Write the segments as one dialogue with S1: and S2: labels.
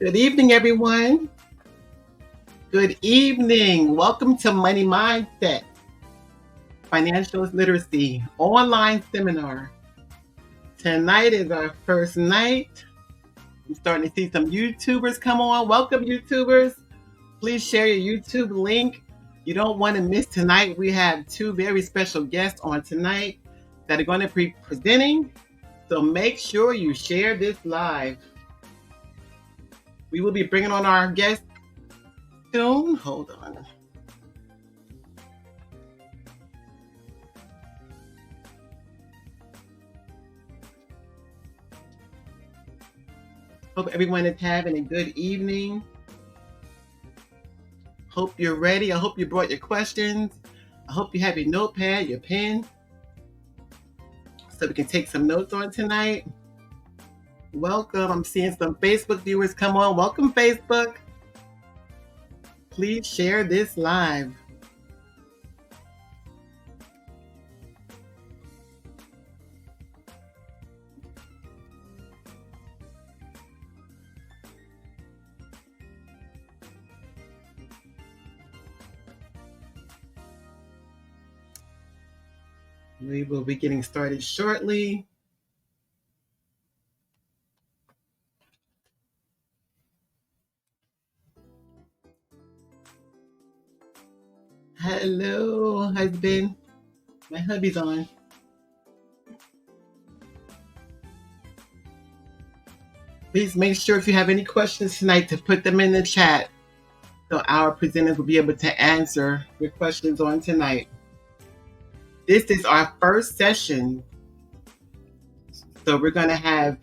S1: Good evening, everyone. Good evening. Welcome to Money Mindset, Financial Literacy online seminar. Tonight is our first night. I'm starting to see some YouTubers come on. Welcome, YouTubers. Please share your YouTube link. You don't want to miss tonight. We have two very special guests on tonight that are going to be presenting. So make sure you share this live. We will be bringing on our guests soon. Hold on. Hope everyone is having a good evening. Hope you're ready. I hope you brought your questions. I hope you have your notepad, your pen, so we can take some notes on tonight. Welcome. I'm seeing some Facebook viewers come on. Welcome, Facebook. Please share this live. We will be getting started shortly. Hello, husband. My hubby's on. Please make sure if you have any questions tonight to put them in the chat so our presenters will be able to answer your questions on tonight. This is our first session, so we're going to have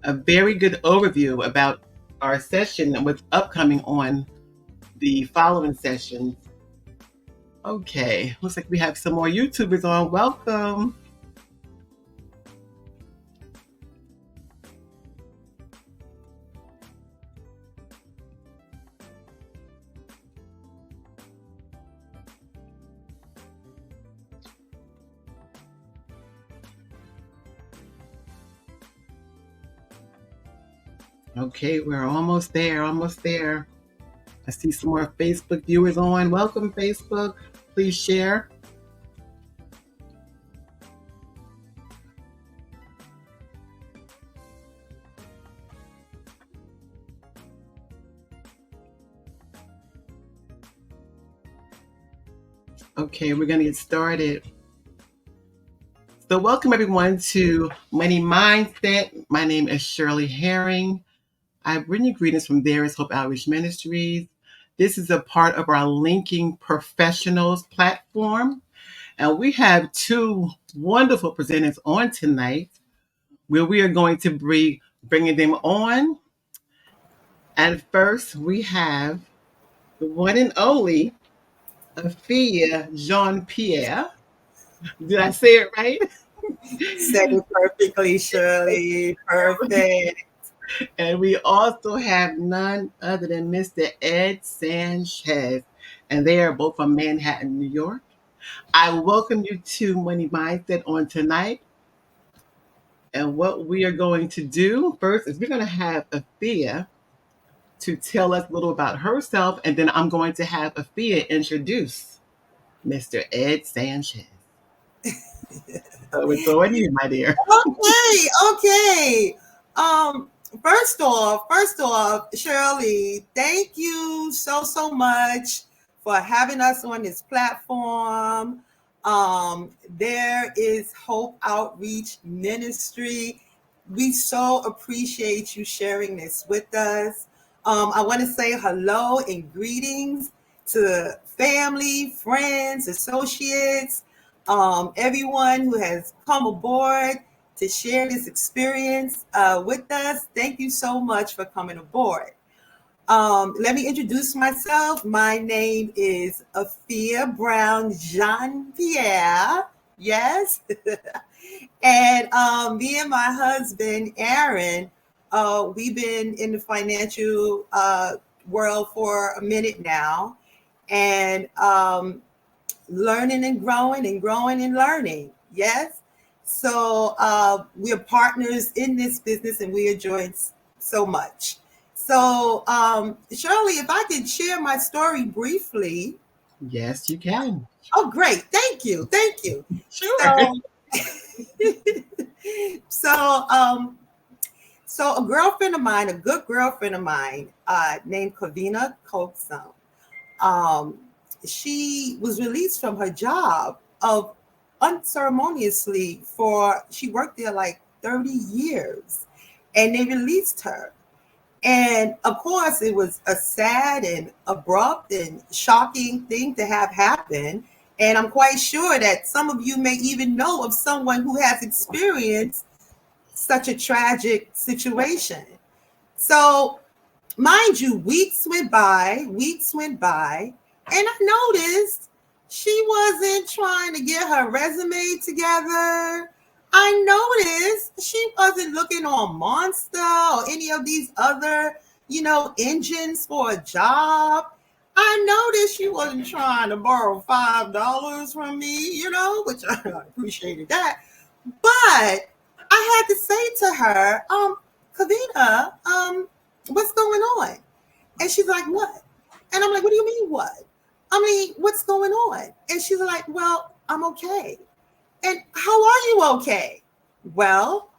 S1: a very good overview about our session and what's upcoming on the following sessions. Okay, looks like we have some more YouTubers on. Welcome. Okay, we're almost there, I see some more Facebook viewers on. Welcome, Facebook. Please share. Okay, we're going to get started. So welcome everyone to Money Mindset. My name is Shirley Herring. I bring you greetings from Various Hope Outreach Ministries. This is a part of our Linking Professionals platform. And we have two wonderful presenters on tonight where we are going to be bringing them on. And first, we have the one and only Afia Jean-Pierre. Did I say it right?
S2: Said it perfectly, Shirley. Perfect.
S1: And we also have none other than Mr. Ed Sanchez. And they are both from Manhattan, New York. I welcome you to Money Mindset on tonight. And what we are going to do first is we're going to have Afia to tell us a little about herself. And then I'm going to have Afia introduce Mr. Ed Sanchez. So it's on you, my dear.
S2: Okay. First off, Shirley, thank you so much for having us on this platform. There is Hope Outreach Ministry. We so appreciate you sharing this with us. I want to say hello and greetings to family, friends, associates, everyone who has come aboard to share this experience with us. Thank you so much for coming aboard. Let me introduce myself. My name is Afia Brown Jean-Pierre. Yes. And me and my husband, Aaron, we've been in the financial world for a minute now. And learning and growing and learning. Yes. So we're partners in this business and we enjoy so much. So, Shirley, if I could share my story briefly.
S1: Yes, you can.
S2: Oh, great. Thank you. Thank you.
S1: Sure.
S2: So, so, so a girlfriend of mine, a good girlfriend of mine, named Kavina Coxum, um, she was released from her job of unceremoniously she worked there like 30 years, and they released her. And of course, it was a sad and abrupt and shocking thing to have happen. And I'm quite sure that some of you may even know of someone who has experienced such a tragic situation. So, mind you, weeks went by, and I noticed she wasn't trying to get her resume together. I noticed she wasn't looking on Monster or any of these other, engines for a job. I noticed she wasn't trying to borrow $5 from me, which I appreciated that. But I had to say to her, Kavita, what's going on? And she's like, what? And I'm like, what do you mean, what? I mean, what's going on? And she's like, well, I'm okay. And how are you okay? Well,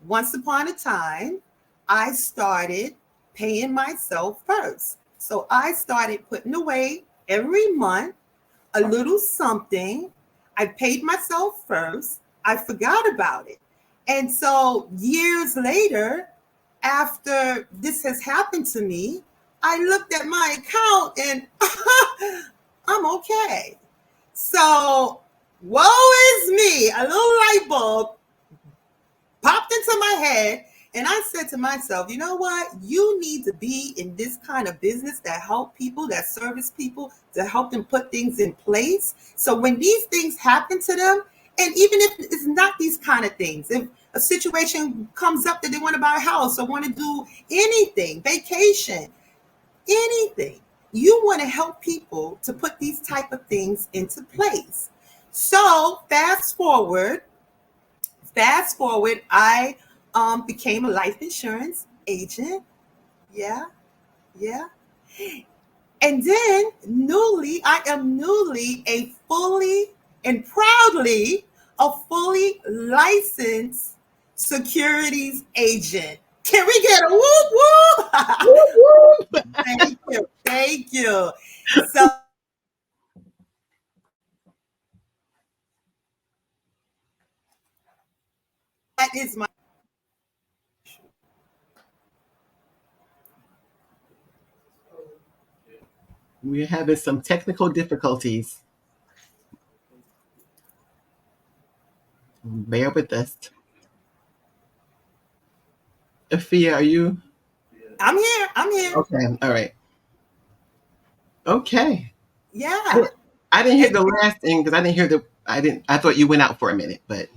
S2: once upon a time, I started paying myself first. So I started putting away every month a little something. I paid myself first. I forgot about it. And so years later, after this has happened to me, I looked at my account and I'm okay. So, woe is me. A little light bulb popped into my head, and I said to myself, you know what? You need to be in this kind of business that help people, that service people, to help them put things in place. So when these things happen to them, and even if it's not these kind of things, if a situation comes up that they want to buy a house or want to do anything, vacation, anything, you want to help people to put these type of things into place. So fast forward, I became a life insurance agent. Yeah, yeah. And then I am newly a fully and proudly a fully licensed securities agent. Can we get a whoop whoop? Thank you. Thank you. So that is my
S1: We're having some technical difficulties. Bear with us. Afia, are you?
S2: I'm here. I'm here.
S1: Okay. All right. Okay.
S2: Yeah.
S1: I didn't hear
S2: And
S1: the last thing because I didn't hear the. I didn't. I thought you went out for a minute, but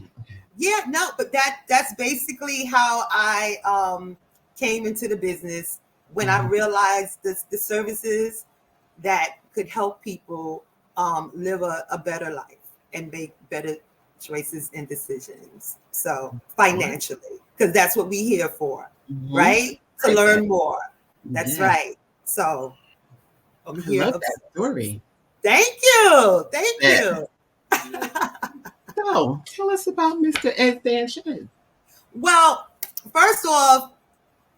S2: yeah, no, but that's basically how I came into the business when I realized the services that could help people live a better life and make better choices and decisions. So financially, because that's what we here for, right? To learn more. That's right. So I'm
S1: I
S2: here.
S1: love that story.
S2: Thank you. Thank you.
S1: So tell us about Mr. Ed Sanchez.
S2: Well, first off,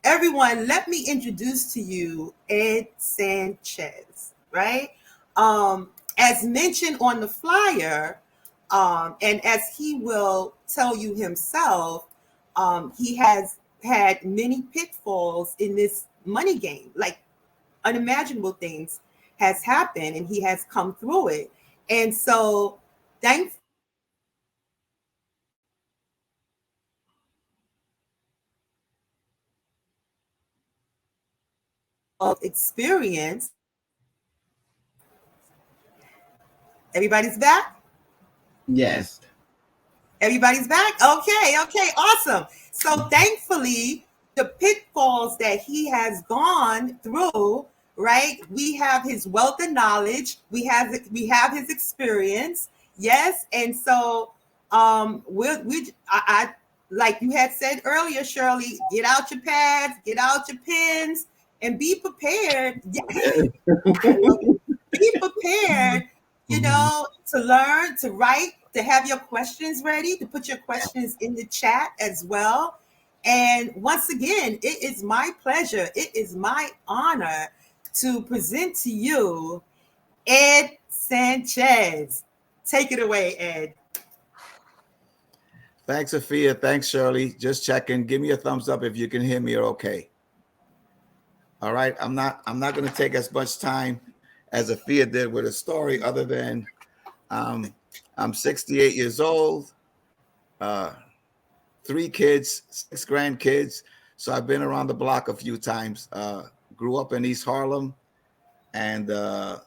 S2: everyone, let me introduce to you Ed Sanchez, right? As mentioned on the flyer, and as he will tell you himself, he has had many pitfalls in this money game, like unimaginable things has happened, and he has come through it. And so, thank of experience. Everybody's back?
S1: Yes.
S2: Everybody's back? Okay, awesome. So thankfully, the pitfalls that he has gone through, right? We have his wealth of knowledge, we have his experience, yes. And so we like you had said earlier, Shirley, get out your pads, get out your pens, and be prepared. Be prepared, to learn, to write, to have your questions ready, to put your questions in the chat as well. And once again, it is my pleasure, it is my honor to present to you Ed Sanchez. Take it away, Ed.
S3: Thanks, Afia. Thanks, Shirley. Just checking. Give me a thumbs up if you can hear me or okay. All right. I'm not going to take as much time as Afia did with a story, other than I'm 68 years old, 3 kids, 6 grandkids. So I've been around the block a few times. Grew up in East Harlem, and I'm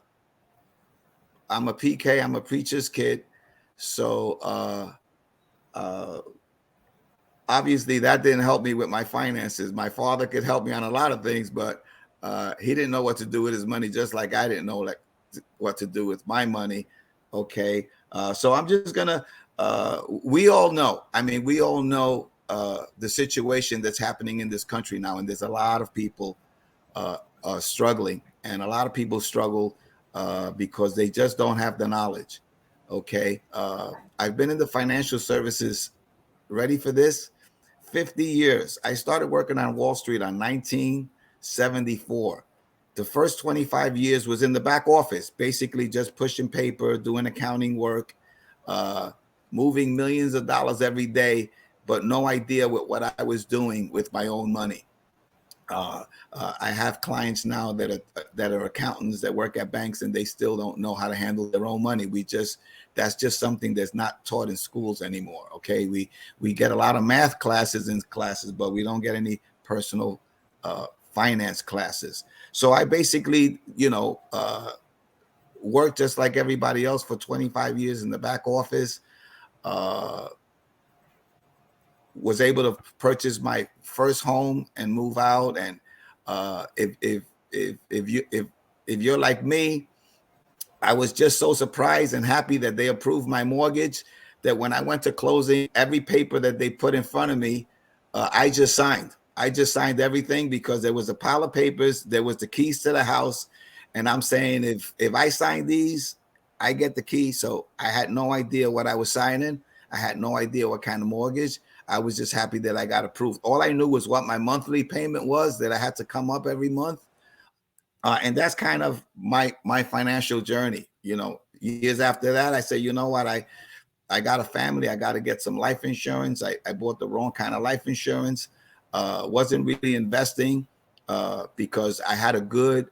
S3: a PK. I'm a preacher's kid. So obviously that didn't help me with my finances. My father could help me on a lot of things, but he didn't know what to do with his money, just like I didn't know what to do with my money. Okay. So I'm just gonna, we all know, the situation that's happening in this country now, and there's a lot of people struggling, and a lot of people struggle because they just don't have the knowledge. Okay. I've been in the financial services, ready for this, 50 years. I started working on Wall Street on 1974. The first 25 years was in the back office, basically just pushing paper, doing accounting work, moving millions of dollars every day, but no idea what I was doing with my own money. I have clients now that are accountants that work at banks, and they still don't know how to handle their own money. That's just something that's not taught in schools anymore. Okay, we get a lot of math classes in classes, but we don't get any personal finance classes. So I basically, worked just like everybody else for 25 years in the back office. Was able to purchase my first home and move out. And if you're like me, I was just so surprised and happy that they approved my mortgage, that when I went to closing, every paper that they put in front of me, I just signed. I just signed everything, because there was a pile of papers, there was the keys to the house, and I'm saying, if I sign these, I get the key. So I had no idea what I was signing. I had no idea what kind of mortgage. I was just happy that I got approved. All I knew was what my monthly payment was, that I had to come up every month. And that's kind of my financial journey. Years after that, I said, you know what? I got a family. I got to get some life insurance. I bought the wrong kind of life insurance. Wasn't really investing because I had a good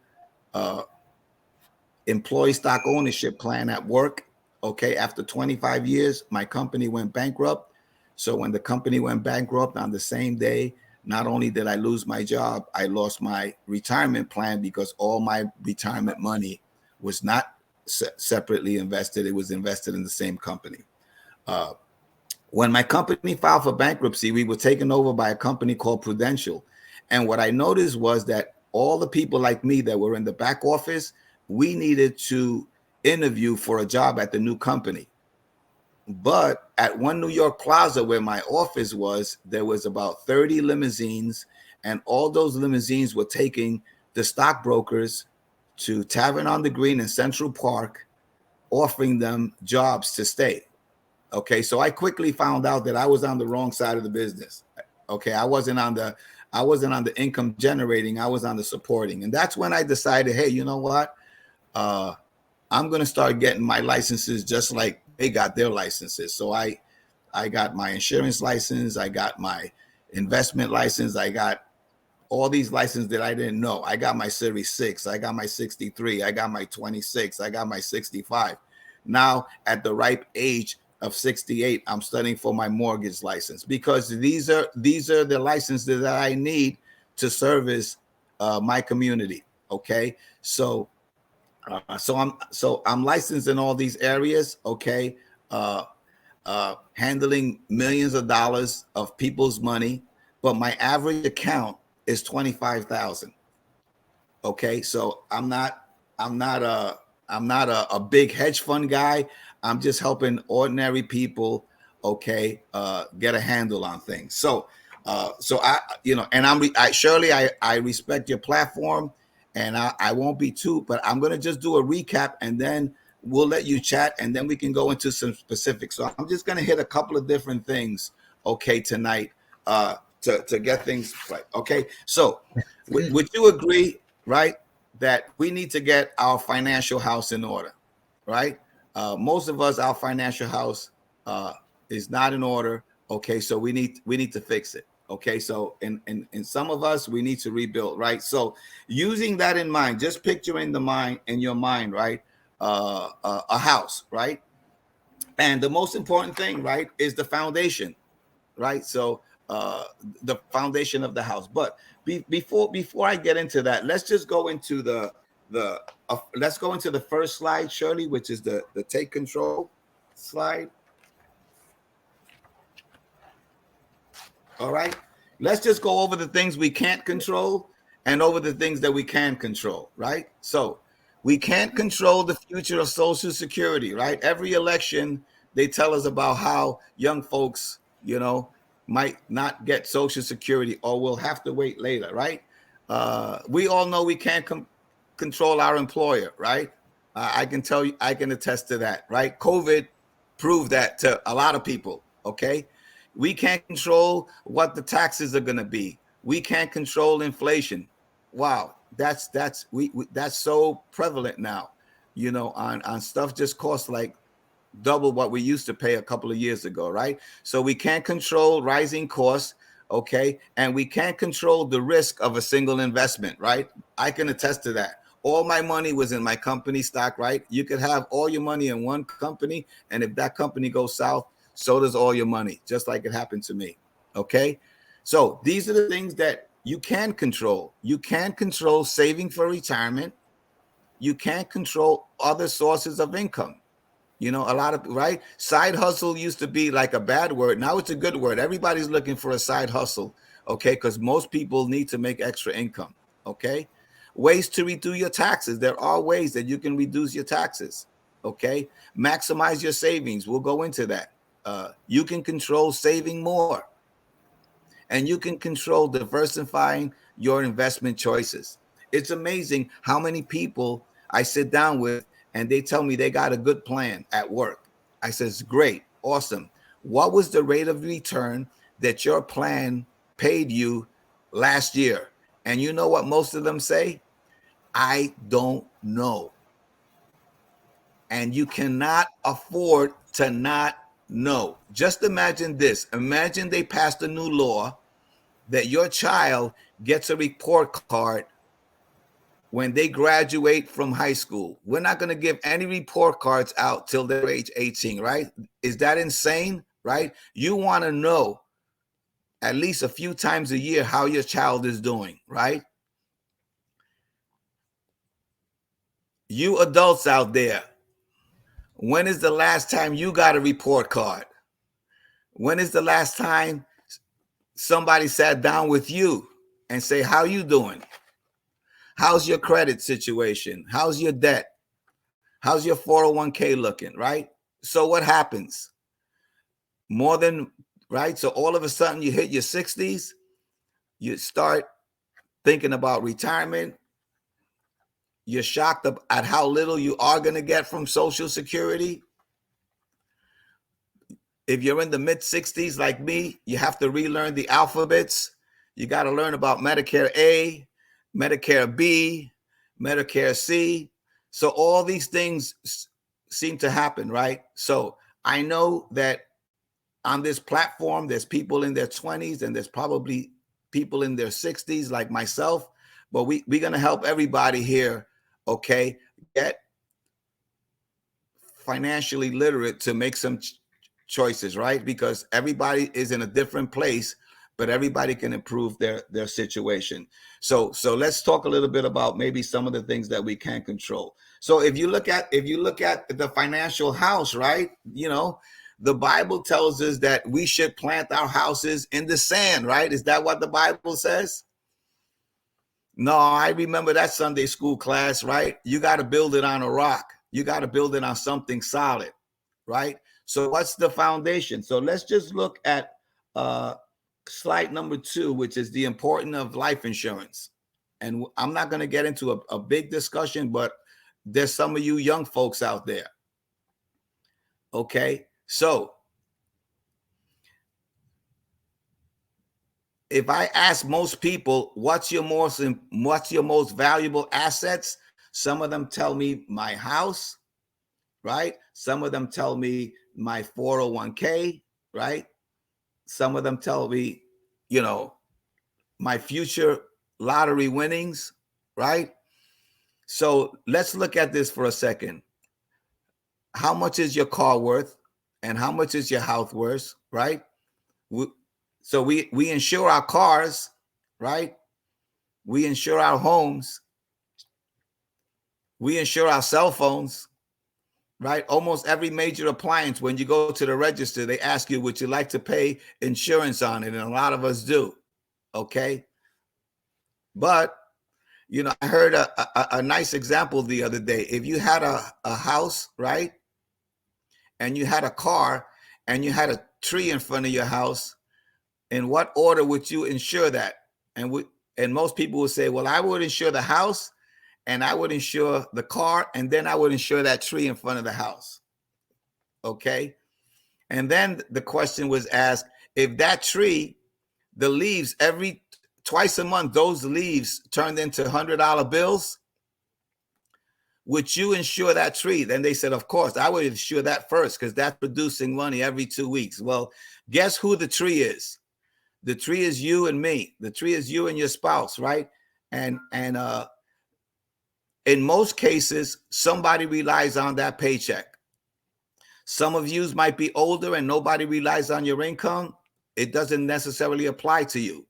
S3: employee stock ownership plan at work. Okay. After 25 years, my company went bankrupt. So when the company went bankrupt, on the same day, not only did I lose my job, I lost my retirement plan, because all my retirement money was not separately invested. It was invested in the same company. When my company filed for bankruptcy, we were taken over by a company called Prudential. And what I noticed was that all the people like me that were in the back office, we needed to interview for a job at the new company. But at One New York Plaza, where my office was, there was about 30 limousines, and all those limousines were taking the stockbrokers to Tavern on the Green in Central Park, offering them jobs to stay. Okay, so I quickly found out that I was on the wrong side of the business. Okay, I wasn't on the income generating, I was on the supporting. And that's when I decided, hey, you know what? I'm going to start getting my licenses just like they got their licenses. So I got my insurance license. I got my investment license. I got all these licenses that I didn't know. I got my Series 6. I got my 63. I got my 26. I got my 65. Now, at the ripe age of 68, I'm studying for my mortgage license, because these are the licenses that I need to service my community. Okay. So I'm licensed in all these areas. Okay. Handling millions of dollars of people's money, but my average account is 25,000. Okay. So I'm not a big hedge fund guy. I'm just helping ordinary people okay, get a handle on things. So I, and Shirley, I respect your platform, and I won't be too, but I'm going to just do a recap, and then we'll let you chat, and then we can go into some specifics. So I'm just going to hit a couple of different things, okay, tonight, to get things right. Okay. So would you agree, right, that we need to get our financial house in order, right? Most of us, our financial house is not in order. Okay, so we need to fix it. Okay, so in some of us, we need to rebuild, right? So using that in mind, just picture in your mind, right, a house, right? And the most important thing, right, is the foundation, right? So the foundation of the house. But before I get into that, let's just go into let's go into the first slide, Shirley, which is the take control slide. All right. Let's just go over the things we can't control and over the things that we can control, right? So we can't control the future of Social Security, right? Every election, they tell us about how young folks, might not get Social Security or will have to wait later, right? We all know we can't control our employer, right? I can tell you, I can attest to that, right? COVID proved that to a lot of people, okay? We can't control what the taxes are going to be. We can't control inflation. Wow, that's so prevalent now. On stuff just costs like double what we used to pay a couple of years ago, right? So we can't control rising costs, okay? And we can't control the risk of a single investment, right? I can attest to that. All my money was in my company stock, right? You could have all your money in one company, and if that company goes south, so does all your money, just like it happened to me, okay? So these are the things that you can control. You can control saving for retirement. You can't control other sources of income. A lot of, right? Side hustle used to be like a bad word. Now it's a good word. Everybody's looking for a side hustle, okay? Because most people need to make extra income, okay? Ways to reduce your taxes. There are ways that you can reduce your taxes, okay? Maximize your savings. We'll go into that. You can control saving more, and you can control diversifying your investment choices. It's amazing how many people I sit down with and they tell me they got a good plan at work. I says, great, awesome. What was the rate of return that your plan paid you last year? And you know what most of them say? I don't know. And you cannot afford to not know. Just imagine this. Imagine they passed a new law that your child gets a report card when they graduate from high school. We're not going to give any report cards out till they're age 18, right? Is that insane, right? You want to know at least a few times a year how your child is doing, right? You adults out there, when is the last time you got a report card? When is the last time somebody sat down with you and say, how you doing? How's your credit situation? How's your debt? How's your 401k looking, right? So what happens? Right? So all of a sudden you hit your 60s, you start thinking about retirement. You're shocked at how little you are going to get from Social Security. If you're in the mid 60s like me, you have to relearn the alphabets. You got to learn about Medicare A, Medicare B, Medicare C. So all these things seem to happen, right? So I know that on this platform, there's people in their 20s and there's probably people in their 60s like myself, but we're going to help everybody here, okay, get financially literate to make some choices, right? Because everybody is in a different place, but everybody can improve their situation. So let's talk a little bit about maybe some of the things that we can control. So if you look at the financial house, right? The Bible tells us that we should plant our houses in the sand, right? Is that what the Bible says? No, I remember that Sunday school class, right? You got to build it on a rock. You got to build it on something solid, right? So what's the foundation? So let's just look at slide number 2, which is the importance of life insurance. And I'm not going to get into a big discussion, but there's some of you young folks out there. Okay, so if I ask most people, what's your most valuable assets? Some of them tell me my house, right? Some of them tell me my 401k, right? Some of them tell me, you know, my future lottery winnings, right? So let's look at this for a second. How much is your car worth? And how much is your house worth, right? So we insure our cars, right? We insure our homes. We insure our cell phones, right? Almost every major appliance, when you go to the register, they ask you, would you like to pay insurance on it? And a lot of us do, okay? But, you know, I heard a nice example the other day. If you had a house, right? And you had a car and you had a tree in front of your house, in what order would you insure that? And most people would say, well, I would insure the house, and I would insure the car, and then I would insure that tree in front of the house. Okay. And then the question was asked, if that tree, the leaves twice a month, those leaves turned into $100 bills, would you insure that tree? Then they said, of course, I would insure that first, because that's producing money every 2 weeks. Well, guess who the tree is? The tree is you and me. The tree is you and your spouse, right? And in most cases, somebody relies on that paycheck. Some of you might be older and nobody relies on your income. It doesn't necessarily apply to you.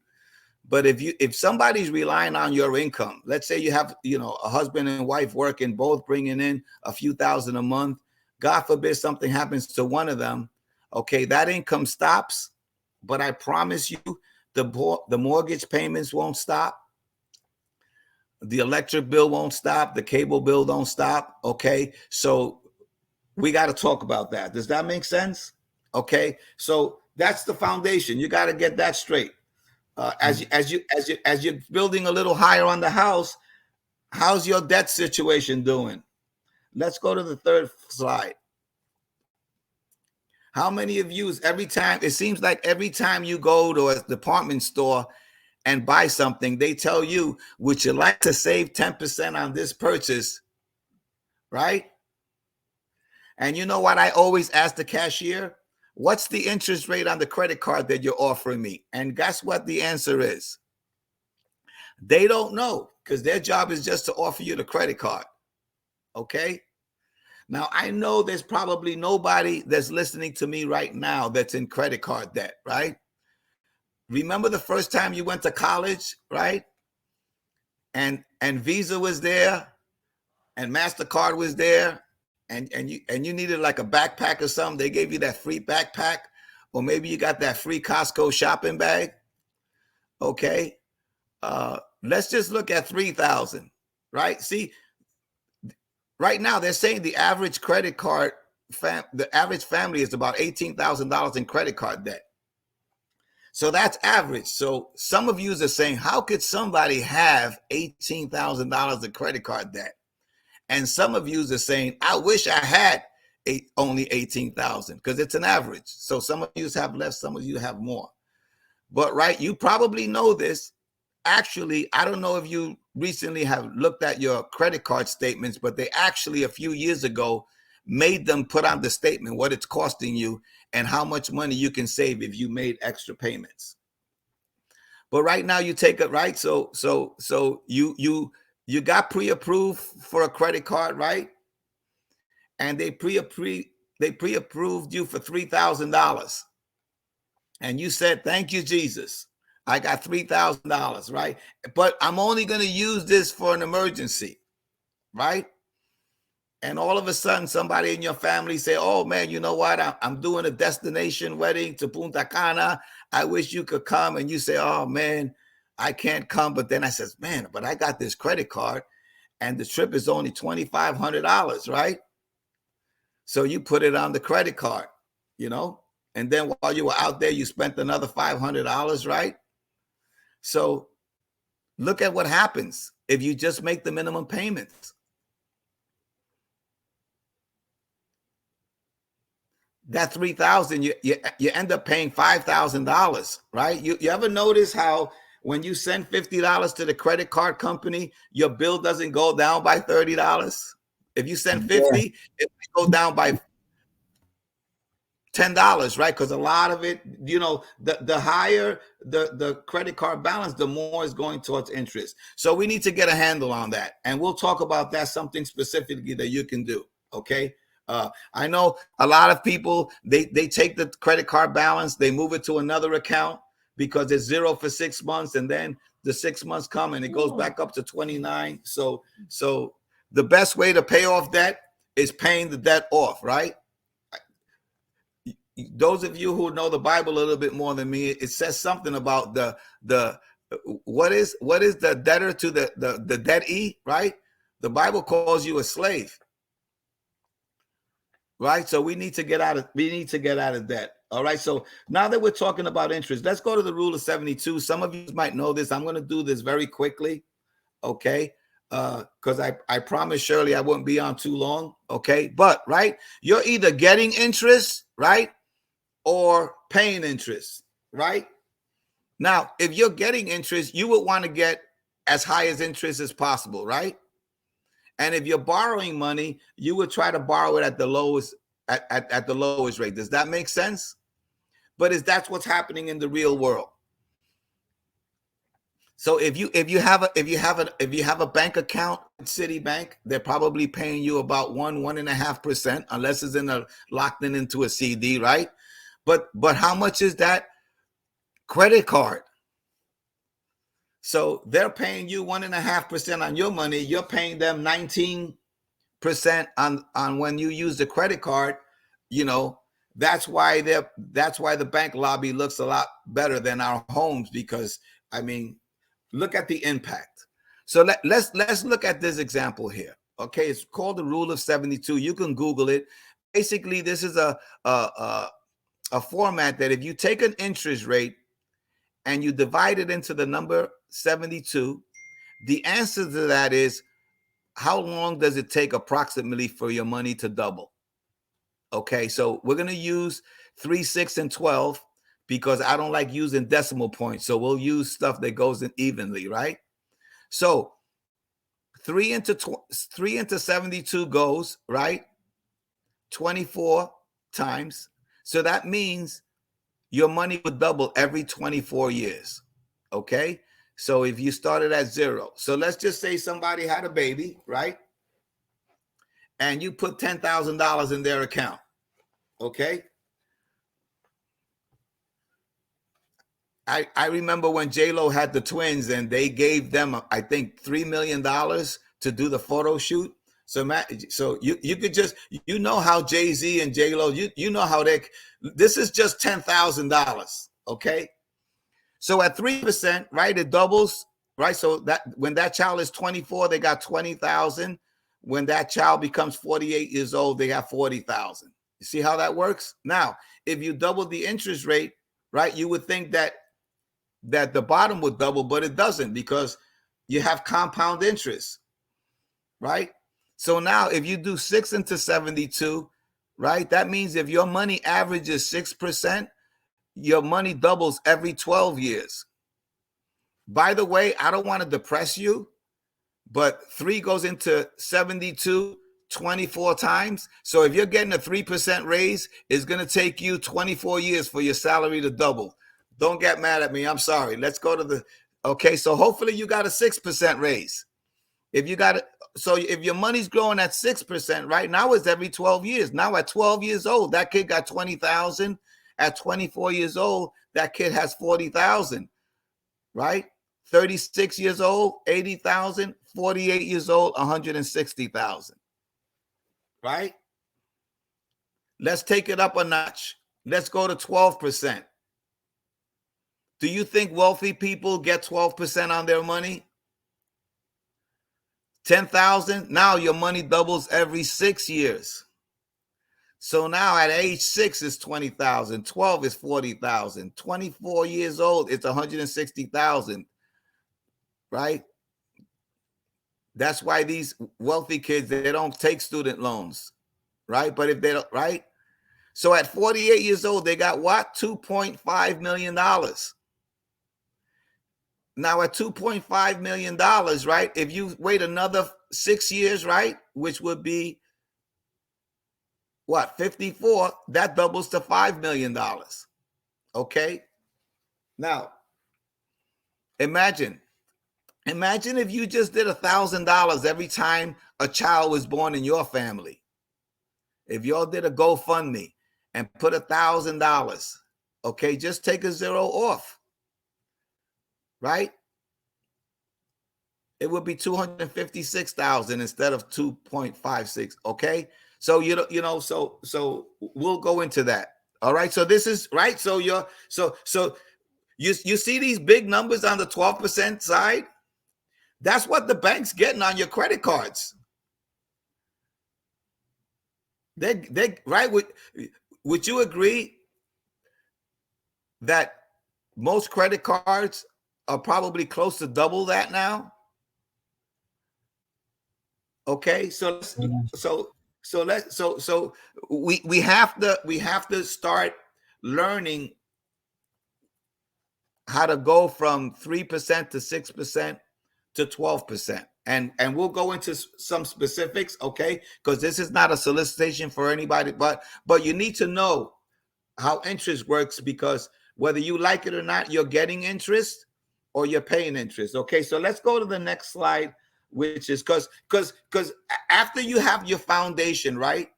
S3: But if somebody's relying on your income, let's say you have, you know, a husband and wife working, both bringing in a few thousand a month. God forbid something happens to one of them. Okay, that income stops. But I promise you, the mortgage payments won't stop. The electric bill won't stop. The cable bill don't stop. Okay, so we got to talk about that. Does that make sense? Okay, so that's the foundation. You got to get that straight. As you're building a little higher on the house, how's your debt situation doing? Let's go to the third slide. How many of you, it seems like every time you go to a department store and buy something, they tell you, would you like to save 10% on this purchase, right? And you know what I always ask the cashier? What's the interest rate on the credit card that you're offering me? And guess what the answer is? They don't know, because their job is just to offer you the credit card, okay? Now, I know there's probably nobody that's listening to me right now that's in credit card debt, right? Remember the first time you went to college, right? And Visa was there, and MasterCard was there, and you needed like a backpack or something. They gave you that free backpack, or maybe you got that free Costco shopping bag. Okay, let's just look at 3,000, right? See, right now they're saying the average credit card, the average family is about $18,000 in credit card debt. So that's average. So some of you are saying, how could somebody have $18,000 in credit card debt? And some of you are saying, I wish I had only 18,000, because it's an average. So some of you have less, some of you have more. But right, you probably know this. Actually, I don't know if you recently have looked at your credit card statements, but they actually a few years ago made them put on the statement what it's costing you and how much money you can save if you made extra payments. But right now you take it, right? So you got pre-approved for a credit card, right? And they pre-approved you for $3,000. And you said, thank you, Jesus. I got $3,000, right? But I'm only going to use this for an emergency, right? And all of a sudden, somebody in your family say, oh, man, you know what? I'm doing a destination wedding to Punta Cana. I wish you could come. And you say, oh, man, I can't come. But then I says, man, but I got this credit card and the trip is only $2,500, right? So you put it on the credit card. you know, and then while you were out there, you spent another $500, right? So look at what happens if you just make the minimum payments. That $3,000, you end up paying $5,000, right? You ever notice how when you send $50 to the credit card company, your bill doesn't go down by $30? If you send 50, it will go down by $10, right? Because a lot of it, you know, the higher the credit card balance, the more is going towards interest. So we need to get a handle on that, and we'll talk about that, something specifically that you can do. Okay. I know a lot of people, they take the credit card balance, they move it to another account because it's zero for 6 months, and then the 6 months come and it goes back up to 29. So the best way to pay off debt is paying the debt off, right? Those of you who know the Bible a little bit more than me, it says something about the what is the debtor to the debtee, right? The Bible calls you a slave, right? So we need to get out of debt. All right. So now that we're talking about interest, let's go to the rule of 72. Some of you might know this. I'm going to do this very quickly, okay? Because I promised Shirley I wouldn't be on too long, okay? But right, you're either getting interest, right, or paying interest, right? Now, if you're getting interest, you would want to get as high as interest as possible, right? And if you're borrowing money, you would try to borrow it at the lowest at the lowest rate. Does that make sense? But that's what's happening in the real world. So if you have a bank account at Citibank, they're probably paying you about 1.5%, unless it's locked into a CD, right? But how much is that credit card? So they're paying you 1.5% on your money. You're paying them 19% on when you use the credit card. You know, that's why the bank lobby looks a lot better than our homes, because I mean, look at the impact. So let's look at this example here. Okay, it's called the rule of 72. You can Google it. Basically, this is a format that if you take an interest rate and you divide it into the number 72, the answer to that is, how long does it take approximately for your money to double? Okay, so we're going to use 3, 6, and 12 because I don't like using decimal points. So we'll use stuff that goes in evenly, right? So 3 into 72 goes, right, 24 times. So that means your money would double every 24 years. Okay. So if you started at 0, so let's just say somebody had a baby, right? And you put $10,000 in their account. Okay. I remember when J-Lo had the twins and they gave them, I think, $3 million to do the photo shoot. So you could just, you know how Jay-Z and J-Lo, you know how this is just $10,000. Okay. So at 3%, right, it doubles, right? So that when that child is 24, they got 20,000. When that child becomes 48 years old, they have 40,000. You see how that works? Now, if you double the interest rate, right, you would think that the bottom would double, but it doesn't, because you have compound interest, right? So now if you do 6 into 72, right, that means if your money averages 6%, your money doubles every 12 years. By the way, I don't want to depress you, but 3 goes into 72 24 times. So if you're getting a 3% raise, it's going to take you 24 years for your salary to double. Don't get mad at me. I'm sorry. Let's go to okay. So hopefully you got a 6% raise. If your money's growing at 6%, right now it's every 12 years. Now at 12 years old, that kid got 20,000. At 24 years old, that kid has 40,000, right? 36 years old, 80,000. 48 years old, 160,000, right? Let's take it up a notch. Let's go to 12%. Do you think wealthy people get 12% on their money? 10,000. Now your money doubles every 6 years. So now at age 6 is 20,000, 12 is 40,000, 24 years old, it's 160,000, right? That's why these wealthy kids, they don't take student loans, right? But if they don't, right? So at 48 years old, they got what? $2.5 million. Now at $2.5 million, right? If you wait another 6 years, right? Which would be what? 54, that doubles to $5 million. Okay. Now, imagine if you just did $1,000 every time a child was born in your family. If y'all did a GoFundMe and put $1,000, okay, just take a zero off, right? It would be 256,000 instead of 2.56. Okay, so so we'll go into that. All right, so this is right. So you see these big numbers on the 12% side. That's what the bank's getting on your credit cards. They right. Would you agree that most credit cards are probably close to double that now? Okay, so we have to start learning how to go from 3% to 6% to 12%. And we'll go into some specifics, okay? Because this is not a solicitation for anybody, but you need to know how interest works, because whether you like it or not, you're getting interest or you're paying interest. Okay, so let's go to the next slide, which is because after you have your foundation, right?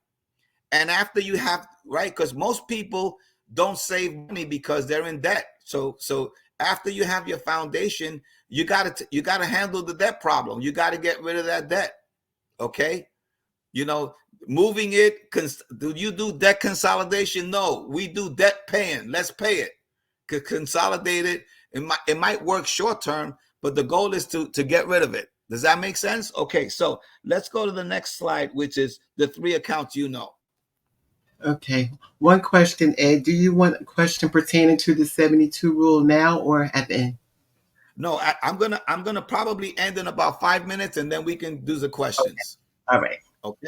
S3: And after you have, right, because most people don't save money because they're in debt. So after you have your foundation, you gotta handle the debt problem. You got to get rid of that debt. Okay, moving it. Do you do debt consolidation? No, we do debt paying. Let's pay it. Consolidate it. It might work short term, but the goal is to get rid of it. Does that make sense? Okay, so let's go to the next slide, which is the 3 accounts.
S1: Okay. One question, Ed. Do you want a question pertaining to the 72 rule now or at the end?
S3: No, I'm gonna probably end in about 5 minutes, and then we can do the questions.
S1: Okay. All right.
S3: Okay.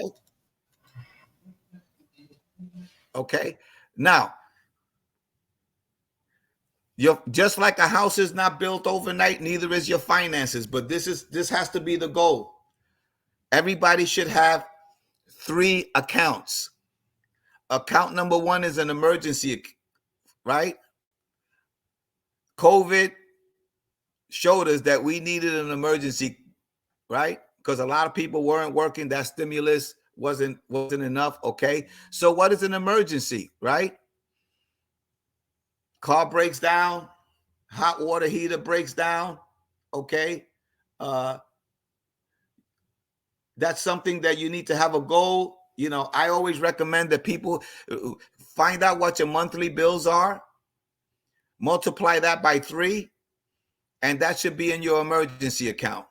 S3: Okay. Now, you're just like a house is not built overnight, neither is your finances. But this has to be the goal. Everybody should have 3 accounts. Account number 1 is an emergency, right? COVID showed us that we needed an emergency, right? Because a lot of people weren't working. That stimulus wasn't enough. Okay, so what is an emergency, right? Car breaks down, hot water heater breaks down. Okay, that's something that you need to have a goal. I always recommend that people find out what your monthly bills are, multiply that by 3, and that should be in your emergency account.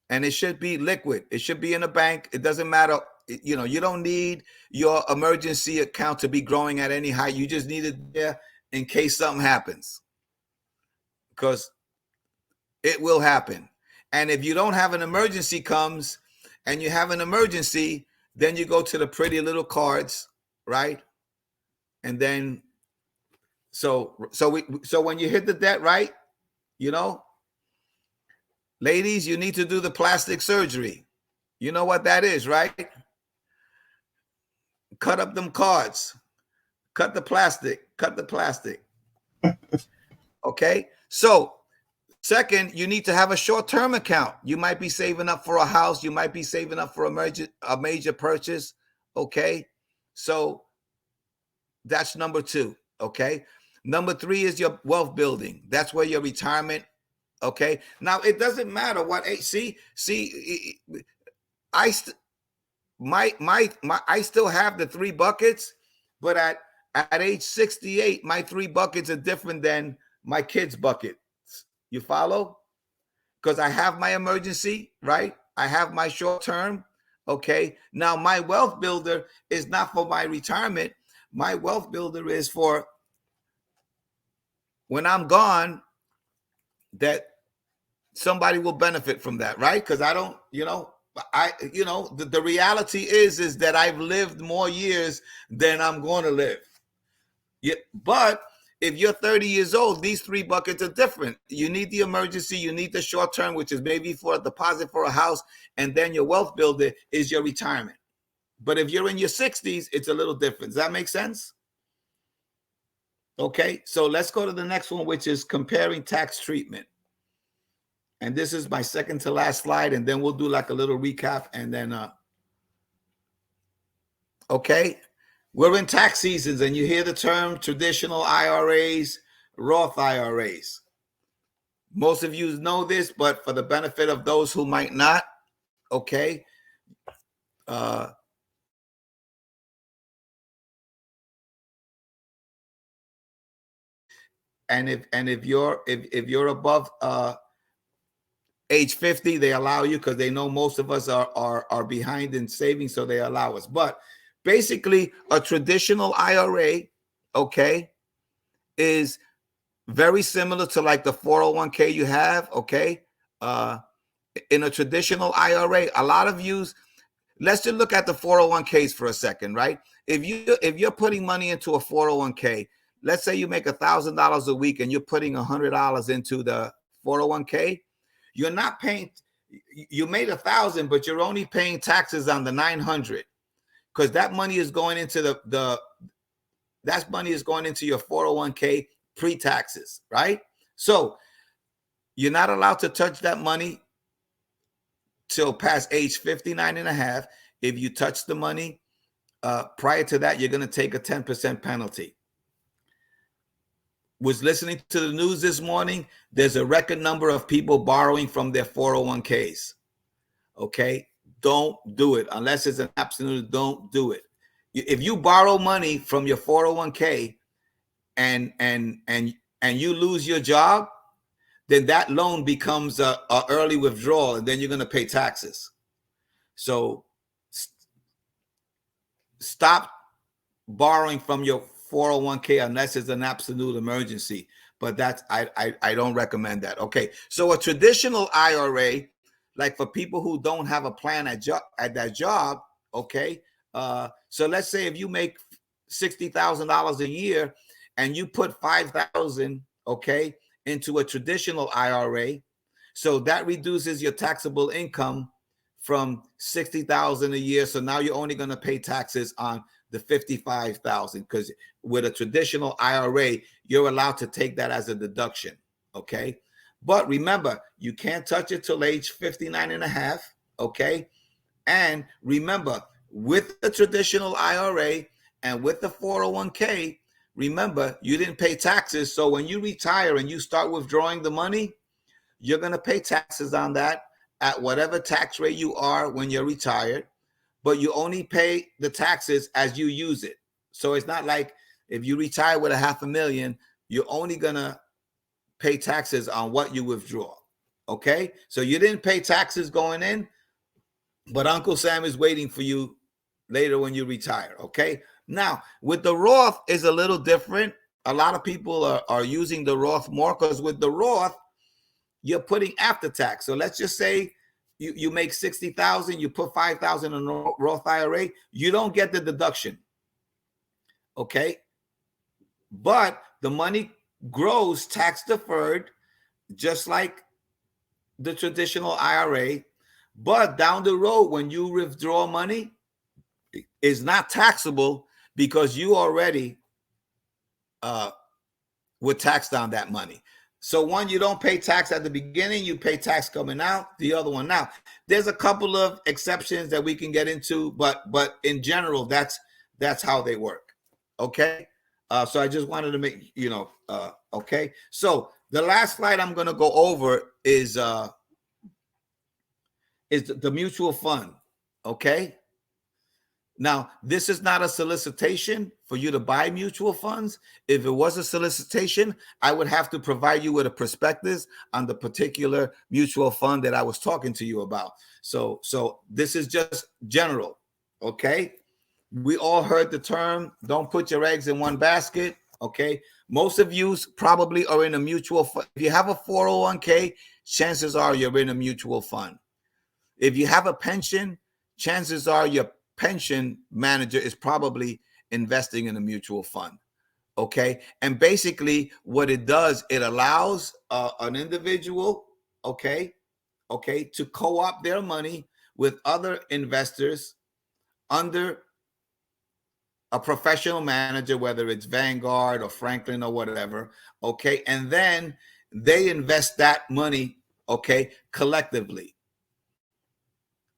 S3: And it should be liquid. It should be in a bank. It doesn't matter. You don't need your emergency account to be growing at any height. You just need it there in case something happens, because it will happen. And if you don't have an emergency comes and you have an emergency, then you go to the pretty little cards, right? And then so when you hit the debt, right? Ladies, you need to do the plastic surgery. You know what that is, right? Cut up them cards. Cut the plastic. Okay? So, second, you need to have a short-term account. You might be saving up for a house. You might be saving up for a major purchase. Okay? So, that's number 2. Okay? Number 3 is your wealth building. That's where your retirement. Okay. Now it doesn't matter what. I still have the 3 buckets, but at age 68, my 3 buckets are different than my kids' buckets. You follow? Because I have my emergency, right? I have my short term. Okay. Now, my wealth builder is not for my retirement. My wealth builder is for when I'm gone, that somebody will benefit from that, right? Because I don't, the reality is that I've lived more years than I'm going to live. Yeah, but if you're 30 years old, these three buckets are different. You need the emergency, you need the short term, which is maybe for a deposit for a house, and then your wealth builder is your retirement. But if you're in your 60s, it's a little different. Does that make sense? Okay, so let's go to the next one, which is comparing tax treatment. And this is my second to last slide, and then we'll do like a little recap, and then okay. We're in tax seasons, and you hear the term traditional IRAs, Roth IRAs. Most of you know this, but for the benefit of those who might not, okay. And if you're above age 50, they allow you, because they know most of us are behind in saving, so they allow us. But basically, a traditional IRA, okay, is very similar to like the 401k you have, okay? In a traditional IRA, a lot of yous, let's just look at the 401ks for a second, right? If you're putting money into a 401k, let's say you make $1,000 a week and you're putting $100 into the 401k, you're not paying, you made 1,000, but you're only paying taxes on the 900, because that money is going into that money is going into your 401k pre-taxes, right? So you're not allowed to touch that money till past age 59 and a half. If you touch the money prior to that, you're going to take a 10% penalty. Was listening to the news this morning. There's a record number of people borrowing from their 401ks. Okay, don't do it unless it's an absolute. Don't do it. If you borrow money from your 401k and you lose your job, then that loan becomes a early withdrawal, and then you're going to pay taxes. So stop borrowing from your 401k unless it's an absolute emergency. But that's I don't recommend that. Okay, so a traditional IRA, like for people who don't have a plan at that job, okay. So let's say if you make $60,000 a year and you put $5,000, okay, into a traditional IRA, so that reduces your taxable income from $60,000 a year. So now you're only going to pay taxes on the $55,000, because with a traditional IRA, you're allowed to take that as a deduction. Okay. But remember, you can't touch it till age 59 and a half. Okay. And remember, with the traditional IRA and with the 401k, remember, you didn't pay taxes. So when you retire and you start withdrawing the money, you're going to pay taxes on that at whatever tax rate you are when you're retired, but you only pay the taxes as you use it. So it's not like if you retire with $500,000, you're only going to pay taxes on what you withdraw. Okay. So you didn't pay taxes going in, but Uncle Sam is waiting for you later when you retire. Okay. Now with the Roth is a little different. A lot of people are using the Roth more, because with the Roth, you're putting after tax. So let's just say you make $60,000, you put $5,000 in a Roth IRA, you don't get the deduction. Okay. But the money grows tax deferred, just like the traditional IRA. But down the road, when you withdraw money, it's not taxable, because you already were taxed on that money. So one, you don't pay tax at the beginning, you pay tax coming out. The other one, now there's a couple of exceptions that we can get into, but in general, that's how they work. Okay. So I just wanted to make, okay. So the last slide I'm going to go over is the mutual fund. Okay. Now, this is not a solicitation for you to buy mutual funds. If it was a solicitation, I would have to provide you with a prospectus on the particular mutual fund that I was talking to you about. So this is just general, okay? We all heard the term, don't put your eggs in one basket, okay? Most of you probably are in a mutual fund. If you have a 401k, chances are you're in a mutual fund. If you have a pension, chances are your pension manager is probably investing in a mutual fund. Okay. And basically what it does, it allows an individual, okay, to co-opt their money with other investors under a professional manager, whether it's Vanguard or Franklin or whatever. Okay. And then they invest that money, okay, collectively.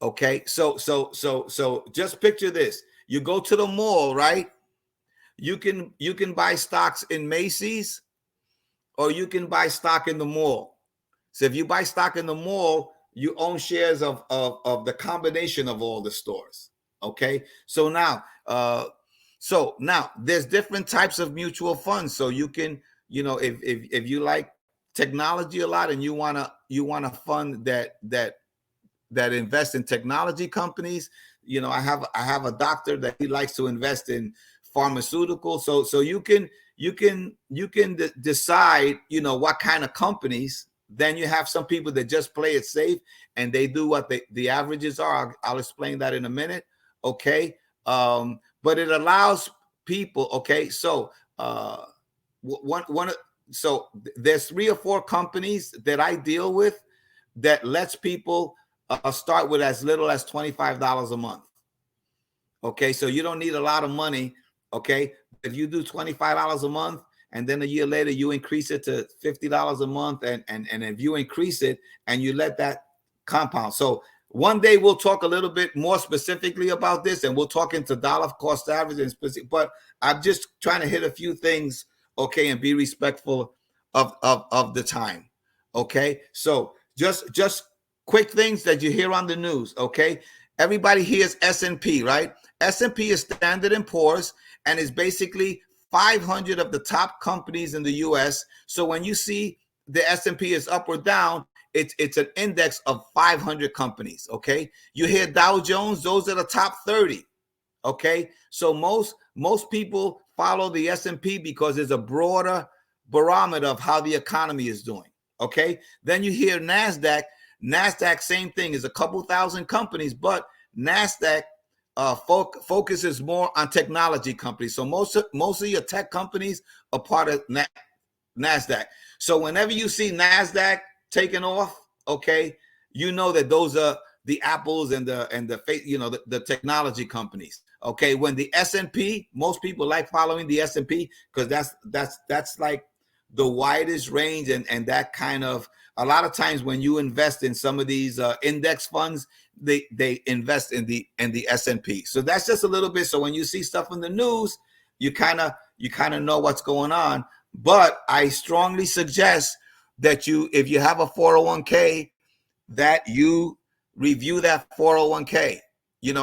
S3: Okay, so just picture this. You go to the mall, right? You can buy stocks in Macy's, or you can buy stock in the mall. So if you buy stock in the mall, you own shares of the combination of all the stores. Okay, so now there's different types of mutual funds. So you can, if you like technology a lot and you wanna fund that invest in technology companies. I have a doctor that he likes to invest in pharmaceuticals. So you can decide, what kind of companies. Then you have some people that just play it safe and they do what the averages are. I'll explain that in a minute. Okay. But it allows people. Okay. So so there's 3 or 4 companies that I deal with that lets people start with as little as $25 a month. Okay, so you don't need a lot of money. Okay, if you do $25 a month and then a year later you increase it to $50 a month, and if you increase it and you let that compound. So one day we'll talk a little bit more specifically about this, and we'll talk into dollar cost average and specific. But I'm just trying to hit a few things, okay, and be respectful of the time. Okay, so just quick things that you hear on the news, okay? Everybody hears S&P, right? S&P is Standard & Poor's, and is basically 500 of the top companies in the U.S. So when you see the S&P is up or down, it's an index of 500 companies, okay? You hear Dow Jones, those are the top 30, okay? So most people follow the S&P because it's a broader barometer of how the economy is doing, okay? Then you hear NASDAQ. NASDAQ, same thing, is a couple thousand companies, but NASDAQ focuses more on technology companies. So most of your tech companies are part of NASDAQ. So whenever you see NASDAQ taking off, okay, you know that those are the Apples and the technology companies. Okay, when the S&P, most people like following the S&P because that's like the widest range, and that kind of, a lot of times when you invest in some of these index funds, they invest in the S&P. So that's just a little bit. So when you see stuff in the news, you kind of know what's going on. But I strongly suggest that if you have a 401k, that you review that 401k.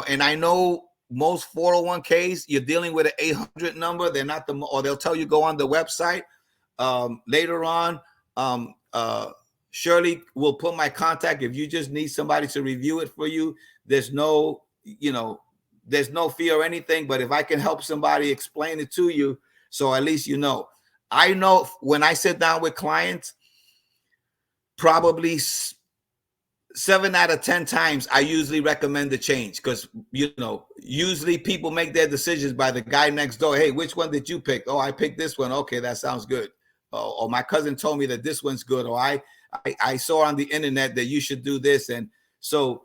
S3: And I know most 401ks, you're dealing with an 800 number. They're not or they'll tell you go on the website. Later on, Shirley will put my contact. If you just need somebody to review it for you, there's no fear or anything. But if I can help somebody explain it to you, so at least I know when I sit down with clients, probably 7 out of 10 times I usually recommend the change, because usually people make their decisions by the guy next door. Hey, which one did you pick? Oh, I picked this one. Okay, that sounds good. Or my cousin told me that this one's good. Or I saw on the internet that you should do this. And so,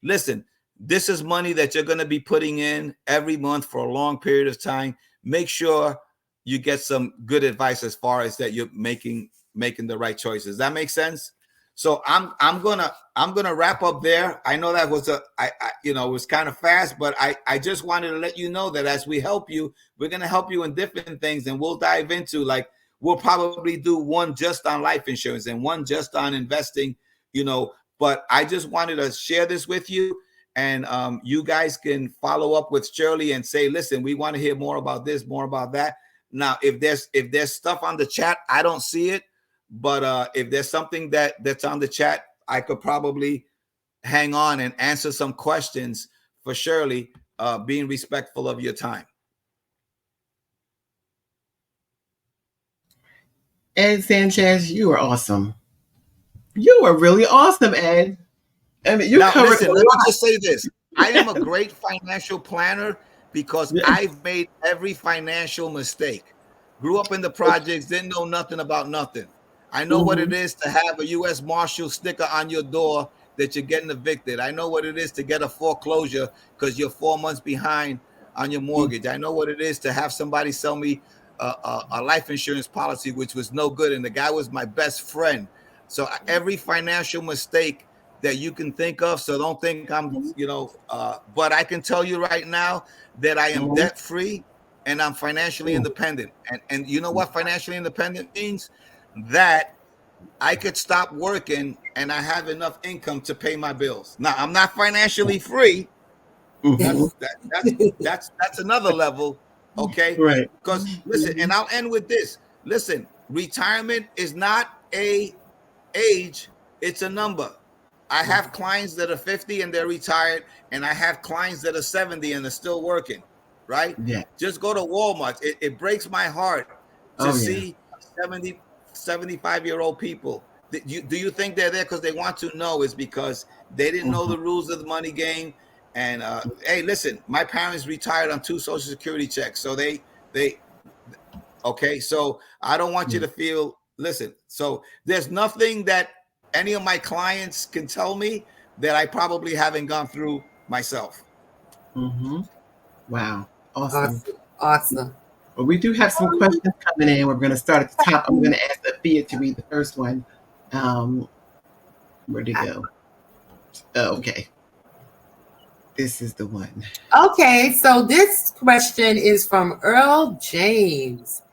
S3: listen, this is money that you're going to be putting in every month for a long period of time. Make sure you get some good advice as far as that you're making the right choices. That makes sense? So I'm gonna wrap up there. I know that was it was kind of fast, but I just wanted to let you know that as we help you, we're gonna help you in different things, and we'll dive into, like, we'll probably do one just on life insurance and one just on investing, but I just wanted to share this with you. And you guys can follow up with Shirley and say, listen, we want to hear more about this, more about that. Now, if there's stuff on the chat, I don't see it. But if there's something that's on the chat, I could probably hang on and answer some questions for Shirley, being respectful of your time.
S1: Ed Sanchez, you are awesome. You are really awesome, Ed. I mean,
S3: now, listen, let me just say this. I am a great financial planner because I've made every financial mistake. Grew up in the projects, didn't know nothing about nothing. I know what it is to have a U.S. Marshal sticker on your door that you're getting evicted. I know what it is to get a foreclosure because you're 4 months behind on your mortgage. I know what it is to have somebody sell me a life insurance policy, which was no good. And the guy was my best friend. So every financial mistake that you can think of. So don't think I'm, but I can tell you right now that I am debt free and I'm financially independent. And you know what financially independent means? That I could stop working and I have enough income to pay my bills. Now I'm not financially free. That's another level. Okay.
S1: Right.
S3: Because listen, and I'll end with this. Listen, retirement is not a age, it's a number. I have clients that are 50 and they're retired, and I have clients that are 70 and they're still working, right?
S1: Yeah.
S3: Just go to Walmart. It breaks my heart to see 70, 75-year-old people. Do you think they're there because they want to? No, it's because they didn't know the rules of the money game. And hey, listen, my parents retired on 2 Social Security checks. So they okay. So I don't want you to feel, listen, so there's nothing that any of my clients can tell me that I probably haven't gone through myself.
S1: Wow. Awesome.
S2: Awesome.
S1: Well, we do have some questions coming in. We're going to start at the top. I'm going to ask Afia to read the first one. Where'd it go? Oh, okay. This is the one.
S2: Okay, so this question is from Earl James.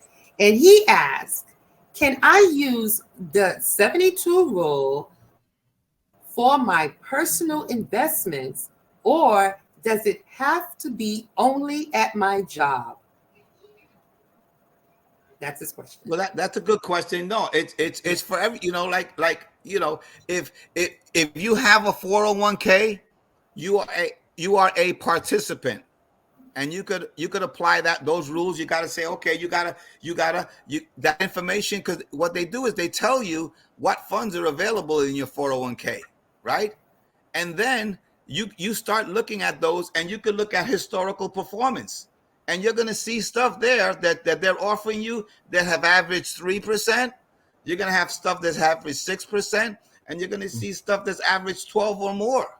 S2: And he asked, can I use the 72 rule for my personal investments, or does it have to be only at my job? That's his question.
S3: Well, that's a good question. No, it's for every, if you have a 401k, you are a participant. And you could apply those rules. You got to say, okay, you got that information, because what they do is they tell you what funds are available in your 401k, right? And then you start looking at those, and you can look at historical performance, and you're going to see stuff there that they're offering you that have averaged 3%. You're going to have stuff that's averaged 6%, and you're going to see stuff that's averaged 12 or more.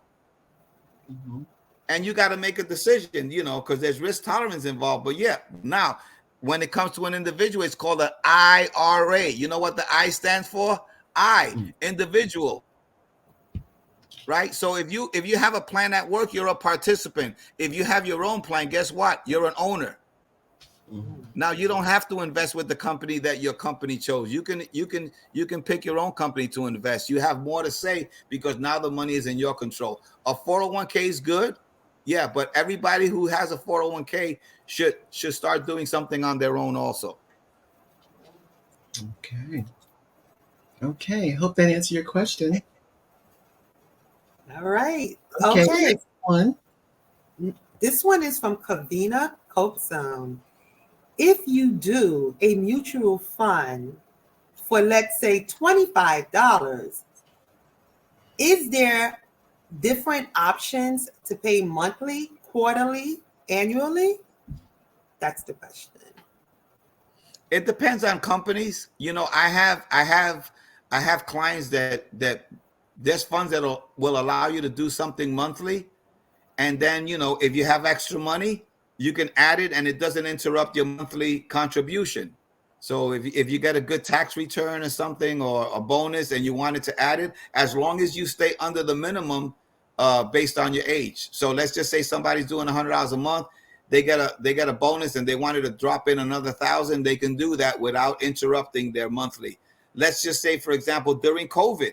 S3: And you got to make a decision, because there's risk tolerance involved. But yeah, now when it comes to an individual, it's called an IRA. You know what the I stands for? Individual. Right? So if you have a plan at work, you're a participant. If you have your own plan, guess what? You're an owner. Now you don't have to invest with the company that your company chose. You can pick your own company to invest. You have more to say because now the money is in your control. A 401k is good. Yeah, but everybody who has a 401k should start doing something on their own also.
S1: Okay. Hope that answered your question.
S2: All right.
S1: Okay.
S2: Okay.
S1: One.
S2: This one is from Kavina Copezone. If you do a mutual fund for, let's say, $25, is there different options to pay monthly, quarterly, annually? That's the question.
S3: It depends on companies. I have clients that there's funds that will allow you to do something monthly, and then if you have extra money, you can add it, and it doesn't interrupt your monthly contribution. So if you get a good tax return or something, or a bonus, and you wanted to add it, as long as you stay under the minimum based on your age. So let's just say somebody's doing $100 a month, they get a bonus, and they wanted to drop in another $1,000. They can do that without interrupting their monthly. Let's just say, for example, during COVID,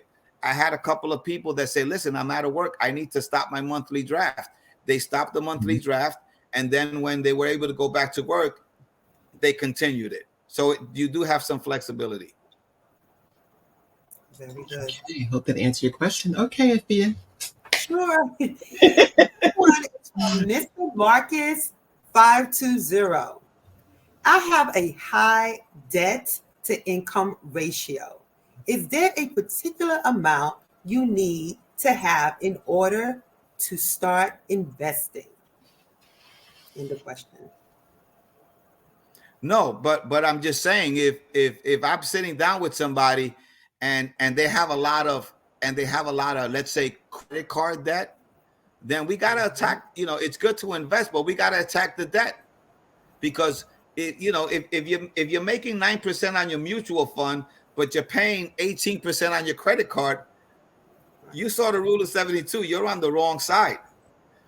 S3: had a couple of people that say, listen, I'm out of work. I need to stop my monthly draft. They stopped the monthly draft. And then when they were able to go back to work, they continued it. So you do have some flexibility.
S2: Very good.
S1: Okay, hope that answered your question. Okay, Afia.
S2: Sure. One is from Mr. Marcus 520. I have a high debt to income ratio. Is there a particular amount you need to have in order to start investing? In the question.
S3: No, but I'm just saying, if I'm sitting down with somebody and they have a lot of let's say credit card debt, then we got to attack, it's good to invest, but we got to attack the debt, because if you're making 9% on your mutual fund, but you're paying 18% on your credit card, you saw the rule of 72, you're on the wrong side.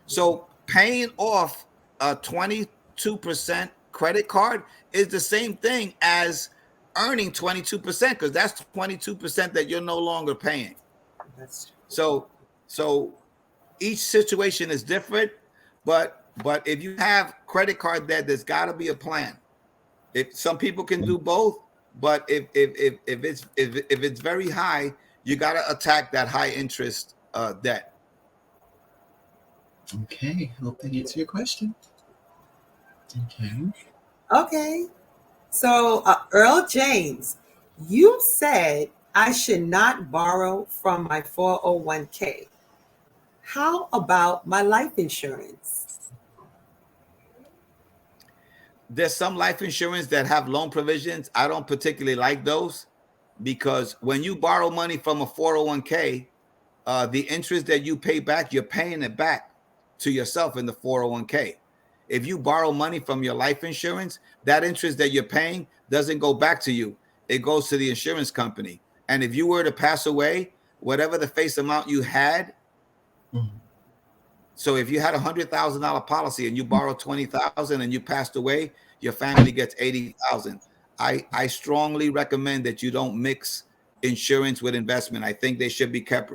S3: So paying off a 22% credit card is the same thing as earning 22%, because that's 22% that you're no longer paying. So each situation is different, but if you have credit card debt, there's got to be a plan. If some people can do both, but if it's very high, you got to attack that high interest debt.
S1: Okay, hope that answered your question.
S2: Okay. So, Earl James, you said I should not borrow from my 401k. How about my life insurance?
S3: There's some life insurance that have loan provisions. I don't particularly like those, because when you borrow money from a 401k, the interest that you pay back, you're paying it back to yourself in the 401k. If you borrow money from your life insurance, that interest that you're paying doesn't go back to you. It goes to the insurance company. And if you were to pass away, whatever the face amount you had, so if you had $100,000 policy and you borrowed $20,000 and you passed away, your family gets $80,000. I strongly recommend that you don't mix insurance with investment. I think they should be kept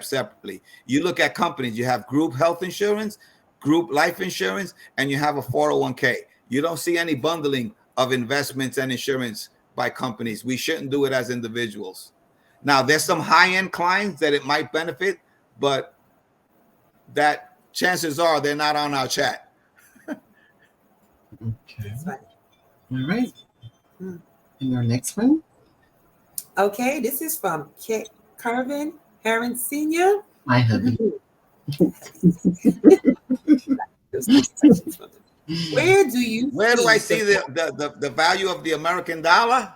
S3: separately. You look at companies, you have group health insurance, group life insurance, and you have a 401k. You don't see any bundling of investments and insurance by companies. We shouldn't do it as individuals. Now, there's some high-end clients that it might benefit, but that chances are they're not on our chat.
S1: Okay. All right. And our next one.
S2: Okay, this is from Kervin Heron Sr.
S1: My hubby.
S2: Where do
S3: I see the value of the American dollar?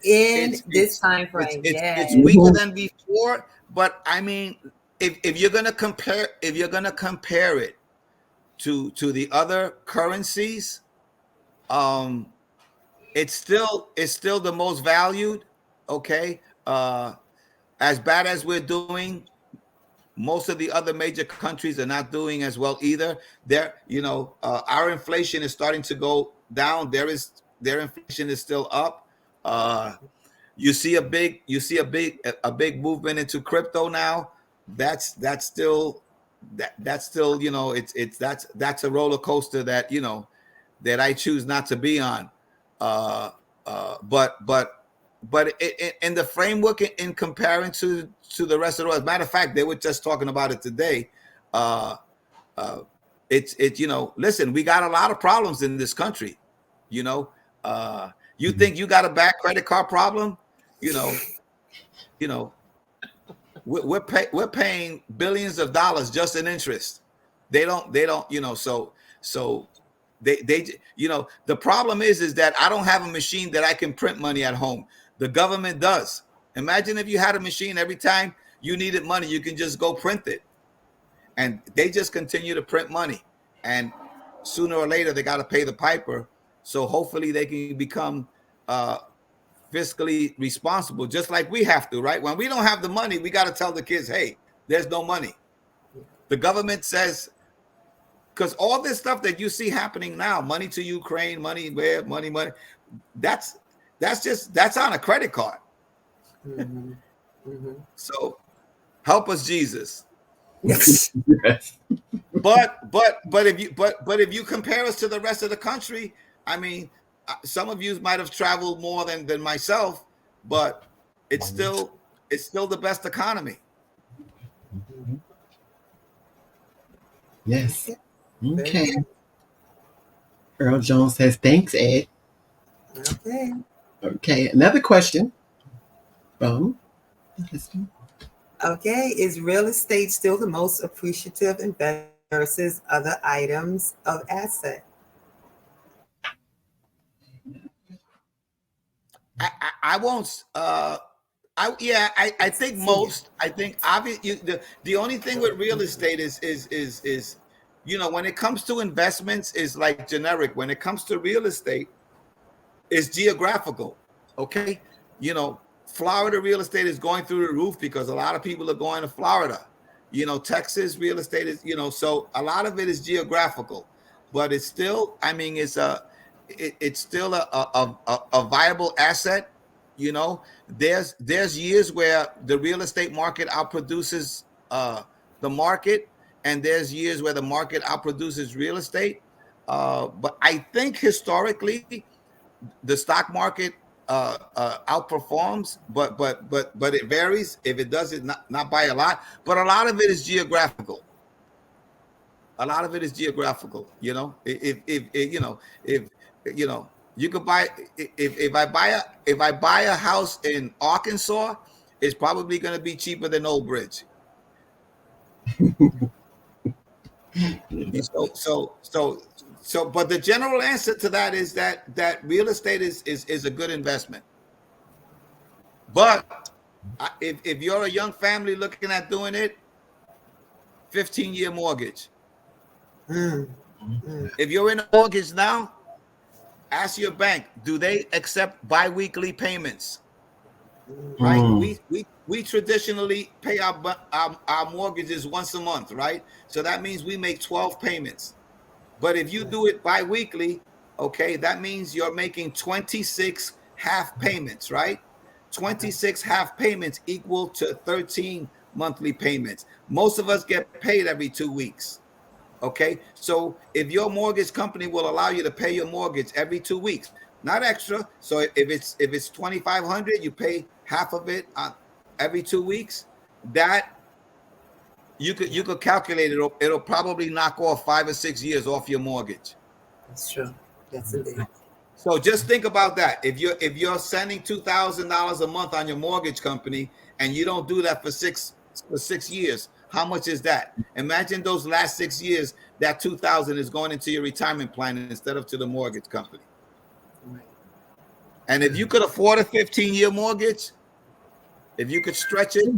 S2: In this time frame.
S3: It's weaker than before, but I mean, if you're gonna compare it to the other currencies, it's still the most valued. Okay, as bad as we're doing, most of the other major countries are not doing as well either. Our inflation is starting to go down. Their inflation is still up. You see a big movement into crypto now. That's still that's a roller coaster that that I choose not to be on. But in the framework, in comparing to the rest of the world, as a matter of fact, they were just talking about it today. Listen, we got a lot of problems in this country. You think you got a bad credit card problem? We're paying billions of dollars just in interest. They don't, so they the problem is that I don't have a machine that I can print money at home. The government does. Imagine if you had a machine, every time you needed money, you can just go print it. And they just continue to print money. And sooner or later, they got to pay the piper. So hopefully they can become fiscally responsible, just like we have to, right? When we don't have the money, we got to tell the kids, hey, there's no money. The government says, because all this stuff that you see happening now, money to Ukraine, money where, money, that's on a credit card. So Help us, Jesus.
S1: Yes.
S3: But if you compare us to the rest of the country, I mean, some of you might have traveled more than myself, but it's still the best economy.
S1: Yes. Okay. Earl Jones says, thanks, Ed.
S2: Okay.
S1: Okay. Another question.
S2: Okay. Is real estate still the most appreciative investment versus other items of asset?
S3: I won't. I think most. I think obviously the only thing with real estate is when it comes to investments is like generic. When it comes to real estate, it's geographical. Okay, Florida real estate is going through the roof because a lot of people are going to Florida. Texas real estate is so a lot of it is geographical, but it's still. I mean, it's still a viable asset. There's years where the real estate market outproduces the market, and there's years where the market outproduces real estate. But I think historically, the stock market outperforms, but it varies. If it does, it not by a lot, but a lot of it is geographical. A lot of it is geographical. If you could buy if I buy a house in Arkansas, it's probably going to be cheaper than Old Bridge. But the general answer to that is that real estate is a good investment. But if you're a young family looking at doing it, 15-year mortgage. If you're in a mortgage now, ask your bank, do they accept biweekly payments? Right? We traditionally pay our mortgages once a month, right? So that means we make 12 payments. But if you do it biweekly, okay, that means you're making 26 half payments, right? 26 half payments equal to 13 monthly payments. Most of us get paid every 2 weeks. Okay, so if your mortgage company will allow you to pay your mortgage every 2 weeks, not extra. So if it's $2,500, you pay half of it every 2 weeks. That you could calculate it. It'll probably knock off 5 or 6 years off your mortgage.
S2: That's true. Yes, indeed.
S3: So just think about that. If you're sending $2,000 a month on your mortgage company and you don't do that for 6 years, how much is that? Imagine those last 6 years, that $2,000 is going into your retirement plan instead of to the mortgage company. And if you could afford a 15-year mortgage, if you could stretch it,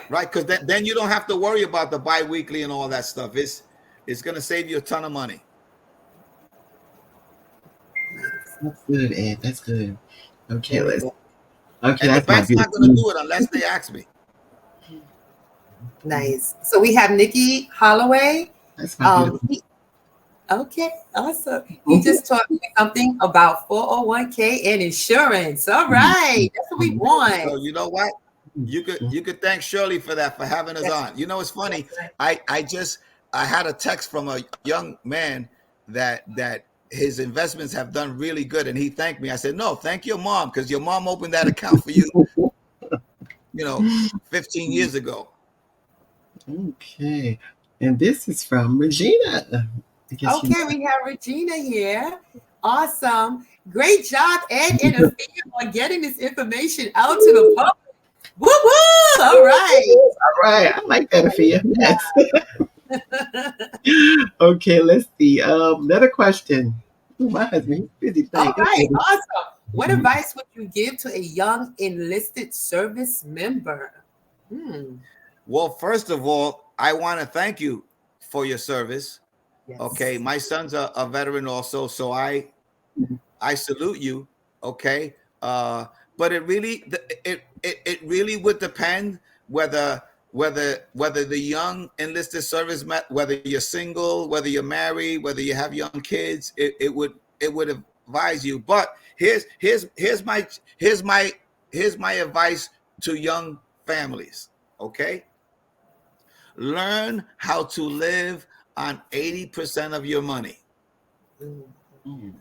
S3: right? Because then you don't have to worry about the biweekly and all that stuff. It's going to save you a ton of money.
S1: That's good, Ed. That's good. Okay,
S2: Okay,
S3: and the bank's not going to do it unless they ask me.
S2: Nice. So we have Nikki Holloway.
S1: That's my
S2: Okay, awesome. He just taught me something about 401k and insurance. All right, that's what we want.
S3: So you know what? You could thank Shirley for that, for having us on. It's funny. I had a text from a young man that his investments have done really good, and he thanked me. I said, no, thank your mom, because your mom opened that account for you 15 years ago.
S2: Okay, and this is from Regina. Okay, we have Regina here. Awesome. Great job, Ed and Afia, on getting this information out to the public. Woo woo! All right.
S1: All right. I like that, Afia. Yes. Okay, let's see. Another question. Ooh, my husband, busy today.
S2: All right, awesome. What advice would you give to a young enlisted service member?
S3: Well, first of all, I want to thank you for your service.
S2: Yes.
S3: Okay, my son's a veteran also, so I salute you. Okay, but it really would depend whether the young enlisted service, whether you're single, whether you're married, whether you have young kids, it would advise you. But here's my advice to young families, okay? Learn how to live on 80% of your money.
S1: Mm.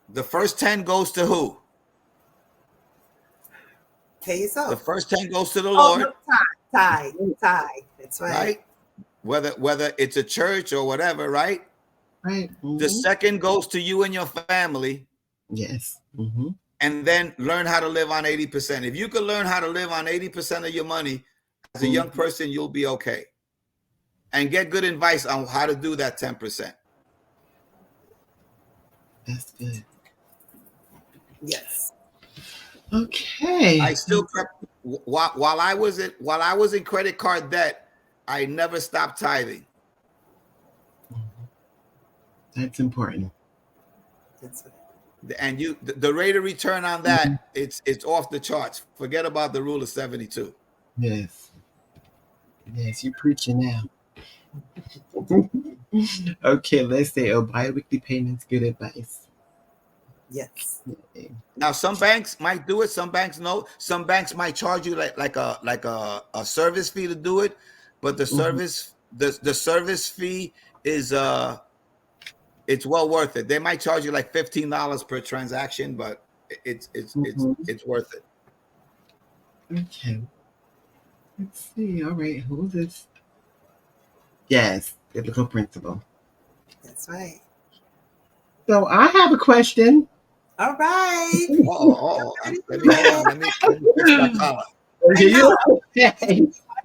S3: The first 10 goes to who?
S2: Pay yourself.
S3: The first 10 goes to the
S2: Oh,
S3: Lord,
S2: no, tie. That's right.
S3: right? Whether it's a church or whatever, right?
S1: Right.
S3: The second goes to you and your family.
S1: Yes.
S3: And then learn how to live on 80%. If you can learn how to live on 80% of your money as a young person, you'll be okay. And get good advice on how to do that 10%.
S1: That's good.
S2: Yes.
S1: Okay.
S3: I still while I was in credit card debt, I never stopped tithing.
S1: That's important.
S2: That's right.
S3: And the rate of return on that, it's off the charts. Forget about the rule of 72.
S1: Yes. Yes, you're preaching now. Okay, let's say bi-weekly payments, good advice.
S2: Yes.
S1: Okay.
S3: Now, some banks might do it. Some banks no. Some banks might charge you like a service fee to do it, but the service fee is it's well worth it. They might charge you like $15 per transaction, but it's worth it.
S1: Okay. Let's see. All right. Who's this? Yes, biblical principle.
S2: That's right.
S1: So I have a question.
S2: All right.
S3: Let me fix my collar.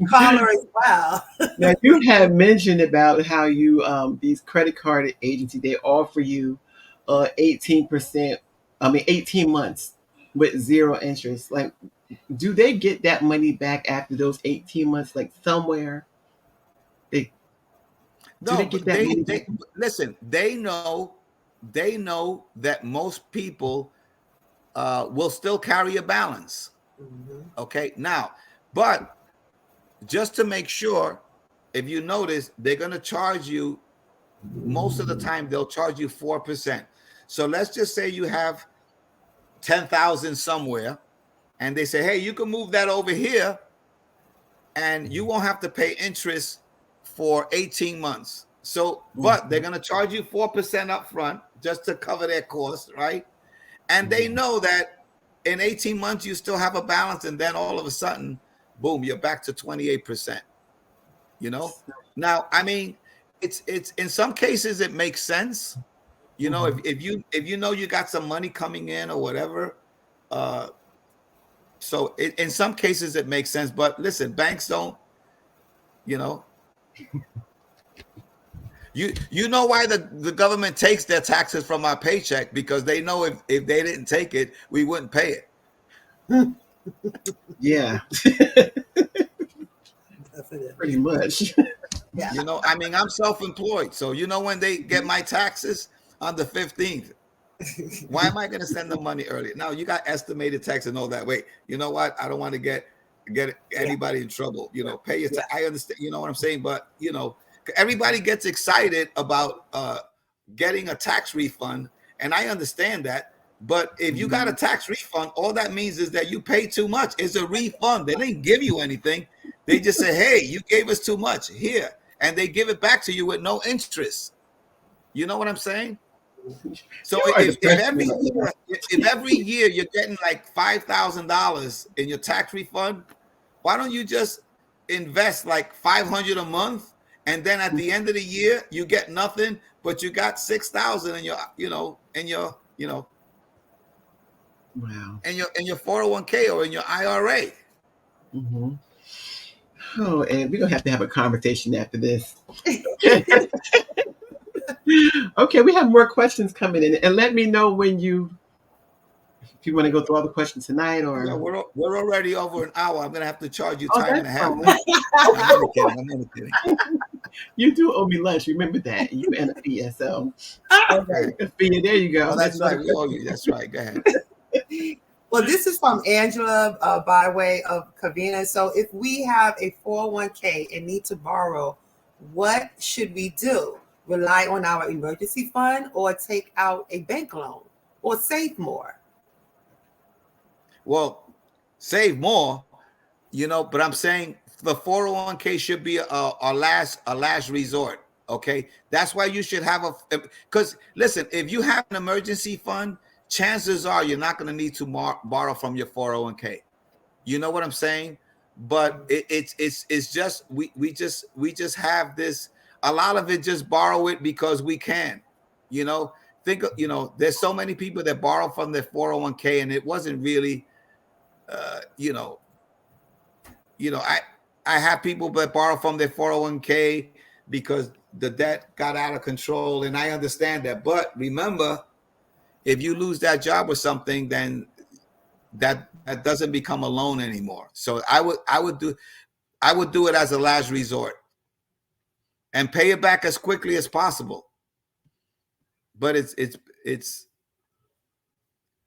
S2: Caller as well.
S1: Now you have mentioned about how you these credit card agency, they offer you 18%, 18 months with zero interest. Like, do they get that money back after those 18 months, like somewhere? Do they get that money back?
S3: Listen, they know that most people will still carry a balance. Okay, now, but just to make sure, if you notice, they're going to charge you, most of the time they'll charge you 4%. So let's just say you have 10,000 somewhere, and they say, hey, you can move that over here and you won't have to pay interest for 18 months. So, but they're going to charge you 4% up front just to cover their costs, right? And they know that in 18 months you still have a balance, and then all of a sudden, boom, you're back to 28%. You know? Now, I mean, it's in some cases it makes sense. You know, if you know you got some money coming in or whatever, so in some cases it makes sense. But listen, banks don't, you know. You know why the government takes their taxes from our paycheck? Because they know if they didn't take it, we wouldn't pay it.
S1: Yeah. Pretty much.
S2: Yeah.
S3: You know, I mean, I'm self-employed. So you know when they get my taxes on the 15th, why am I going to send them money earlier? Now you got estimated tax and all that. Wait, you know what? I don't want to get anybody in trouble. You know, pay your tax. I understand, you know what I'm saying? But you know, everybody gets excited about getting a tax refund, and I understand that. But if you got a tax refund, all that means is that you paid too much. It's a refund. They didn't give you anything. They just say, hey, you gave us too much here. And they give it back to you with no interest. You know what I'm saying? So if every year you're getting like $5,000 in your tax refund, why don't you just invest like $500 a month, and then at the end of the year you get nothing, but you got $6,000 in your
S1: Wow.
S3: in your 401k or in your IRA.
S1: Oh, and we're gonna have to have a conversation after this. Okay, we have more questions coming in, and let me know when if you want to go through all the questions tonight, or
S3: Yeah, we're already over an hour. I'm gonna have to charge you
S1: Oh,
S3: time and a half.
S1: that's
S3: I'm only kidding.
S1: You do owe me lunch. Remember that. You and Afia. So, okay, Afia, there you go.
S3: Oh, that's right. We owe you. That's right. Go ahead.
S2: Well, this is from Angela by way of Cavina. So if we have a 401k and need to borrow, what should we do? Rely on our emergency fund or take out a bank loan or save more?
S3: Well, save more. You know, but I'm saying the 401k should be a last resort. Okay, that's why you should have because listen, if you have an emergency fund, chances are you're not going to need to borrow from your 401k. You know what I'm saying? But it's just we just have this. A lot of it just borrow it because we can. You know, there's so many people that borrow from their 401k, and it wasn't really, you know, I have people that borrow from their 401k because the debt got out of control, and I understand that. But remember, if you lose that job or something, then that doesn't become a loan anymore. So I would do it as a last resort and pay it back as quickly as possible. But it's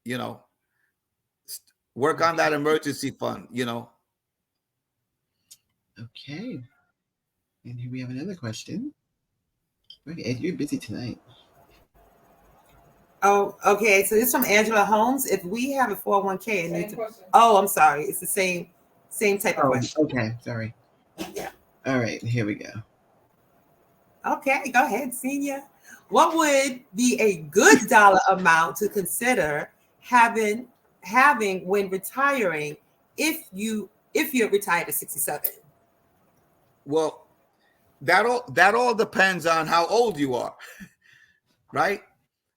S3: you know, work on that emergency fund, you know.
S1: Okay. And here we have another question. Ed, you're busy tonight.
S2: Oh, okay. So this is from Angela Holmes. If we have a 401k and oh, I'm sorry. It's the same type of question.
S1: Okay, sorry.
S2: Yeah.
S1: All right, here we go.
S2: Okay, go ahead, Senior. What would be a good dollar amount to consider having when retiring if you're retired at 67?
S3: Well, that all depends on how old you are, right?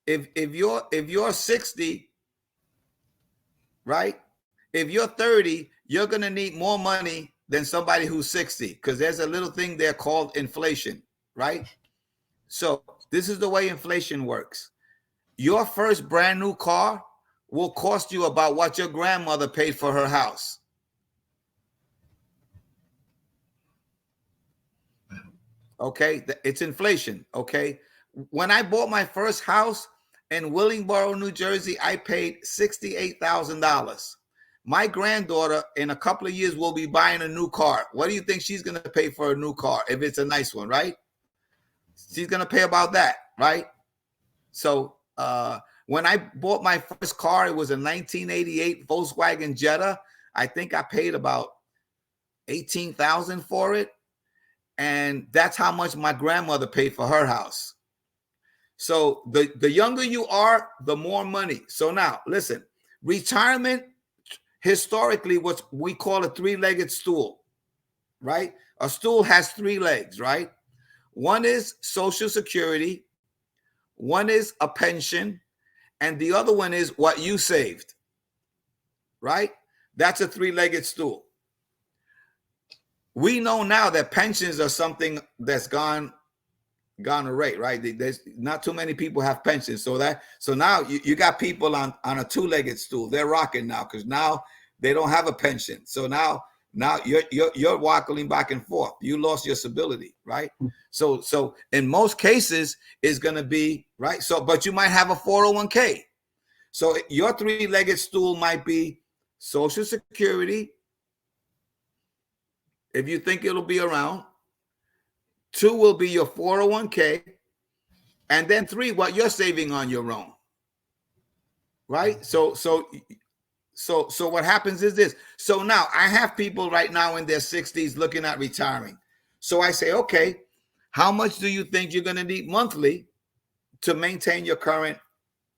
S3: If you're 60, right? If you're 30, you're gonna need more money than somebody who's 60 because there's a little thing there called inflation, right? So this is the way inflation works. Your first brand new car will cost you about what your grandmother paid for her house. Okay, it's inflation. Okay, when I bought my first house in Willingboro, New Jersey, I paid $68,000. My granddaughter in a couple of years will be buying a new car. What do you think she's going to pay for a new car if it's a nice one, right? She's going to pay about that, right? So when I bought my first car, it was a 1988 Volkswagen Jetta. I think I paid about $18,000 for it. And that's how much my grandmother paid for her house. So the younger you are, the more money. So now, listen, retirement, historically, what we call a three-legged stool, right? A stool has three legs, right? One is Social Security, one is a pension, and the other one is what you saved, right? That's a three-legged stool. We know now that pensions are something that's gone array, right? There's not too many people have pensions. So now you got people on a two-legged stool. They're rocking now because now they don't have a pension. So now you're waggling back and forth. You lost your stability, right? So in most cases it's going to be right. So, but you might have a 401k. So your three-legged stool might be Social Security, if you think it'll be around. 2 will be your 401k, and then 3, what you're saving on your own, right? So what happens is this. So now I have people right now in their 60s looking at retiring. So I say, okay, how much do you think you're going to need monthly to maintain your current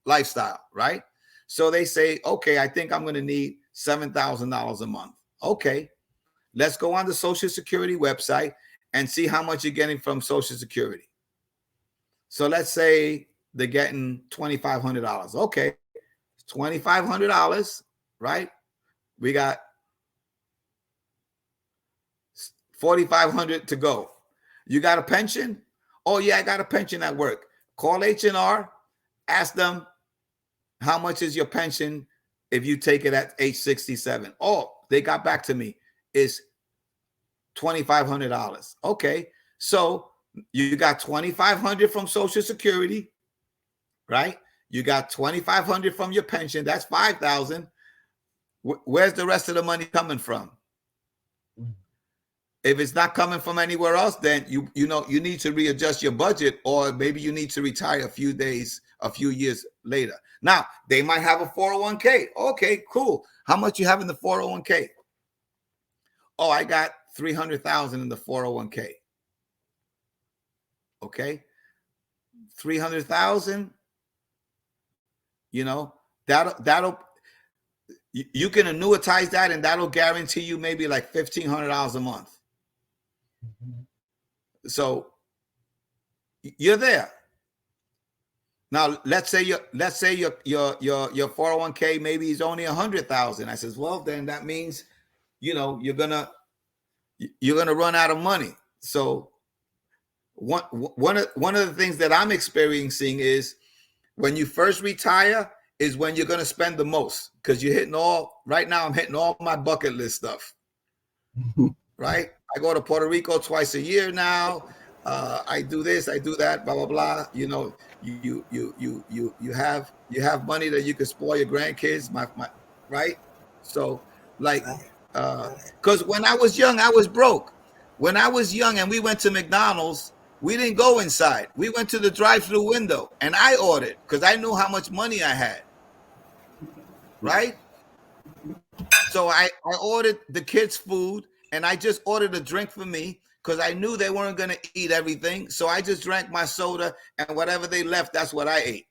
S3: lifestyle, right? So they say, okay, I think I'm going to need $7,000 a month. Okay, let's go on the Social Security website and see how much you're getting from Social Security. So let's say they're getting $2,500. Okay, $2,500, right? We got $4,500 to go. You got a pension? Oh yeah, I got a pension at work. Call H&R, ask them how much is your pension if you take it at age 67. Oh, they got back to me. It's $2,500. Okay, so you got $2,500 from Social Security, right? You got $2,500 from your pension. That's $5,000. Where's the rest of the money coming from? If it's not coming from anywhere else, then you need to readjust your budget, or maybe you need to retire a few years later. Now they might have a 401k. Okay, cool. How much you have in the 401k? oh, I got 300,000 in the 401k. Okay, 300,000. You know, that'll you can annuitize that, and that'll guarantee you maybe like $1,500 a month. So you're there. Now let's say your 401k maybe is only 100,000. I says, well, then that means, you know, you're gonna run out of money. So one of the things that I'm experiencing is when you first retire is when you're going to spend the most, because you're hitting right now I'm hitting all my bucket list stuff. Right? I go to Puerto Rico twice a year now. I do this, I do that, blah, blah, blah. You know, you have money that you can spoil your grandkids, my right? So like, because when I was young, I was broke. When I was young and we went to McDonald's, we didn't go inside. We went to the drive-through window and I ordered because I knew how much money I had. Right? So I ordered the kids' food and I just ordered a drink for me because I knew they weren't going to eat everything. So I just drank my soda and whatever they left, that's what I ate.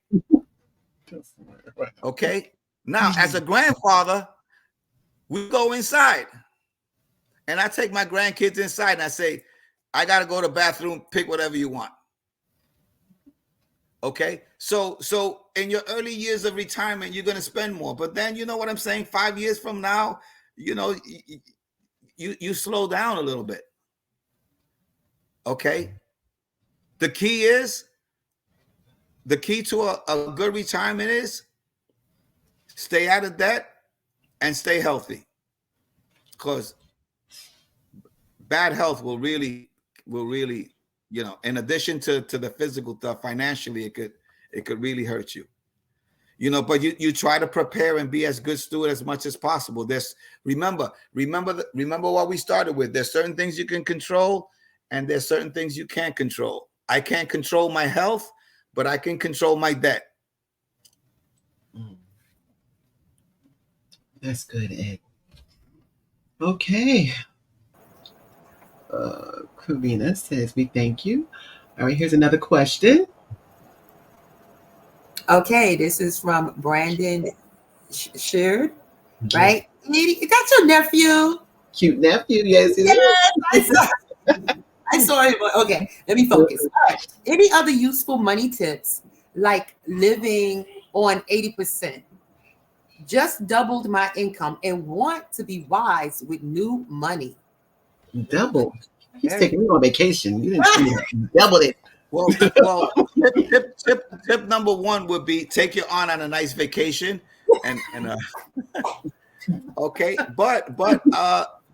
S3: Okay? Now, as a grandfather, we go inside and I take my grandkids inside and I say, I got to go to the bathroom, pick whatever you want. Okay, so in your early years of retirement, you're going to spend more. But then, you know what I'm saying? 5 years from now, you know, you slow down a little bit. Okay, the key to a good retirement is stay out of debt and stay healthy, because bad health will really, you know, in addition to the physical stuff, financially, it could really hurt you. You know, but you try to prepare and be as good steward as much as possible. Remember what we started with. There's certain things you can control and there's certain things you can't control. I can't control my health, but I can control my debt.
S1: That's good, Ed. Okay. Karina says, we thank you. All right, here's another question.
S2: Okay, this is from Brandon Sheard, right? That's your nephew.
S1: Cute nephew, yes.
S2: I saw it, but okay, let me focus. All right. Any other useful money tips, like living on 80%? Just doubled my income and want to be wise with new money.
S1: Double? He's taking me on vacation. You didn't double it.
S3: Well, tip number one would be take your aunt on a nice vacation, and okay, but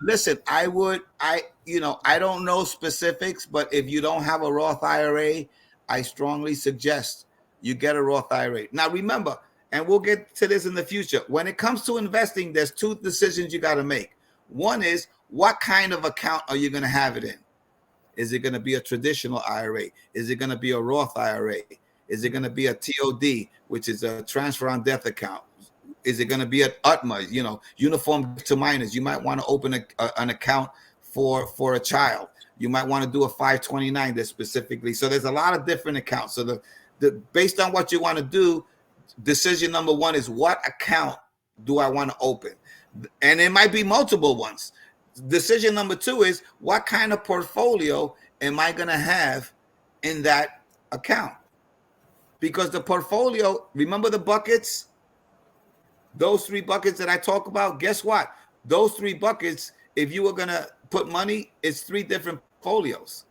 S3: listen, I don't know specifics, but if you don't have a Roth IRA, I strongly suggest you get a Roth IRA. Now, remember, and we'll get to this in the future, when it comes to investing, there's two decisions you got to make. One is, what kind of account are you going to have it in? Is it going to be a traditional IRA? Is it going to be a Roth IRA? Is it going to be a TOD, which is a transfer on death account? Is it going to be an UTMA, you know, uniform to minors? You might want to open an account for a child. You might want to do a 529 that specifically. So there's a lot of different accounts. So the based on what you want to do, decision number one is, what account do I want to open? And it might be multiple ones. Decision number two is, what kind of portfolio am I going to have in that account? Because the portfolio, remember the buckets? Those three buckets that I talk about, guess what? Those three buckets, if you were going to put money, it's three different portfolios.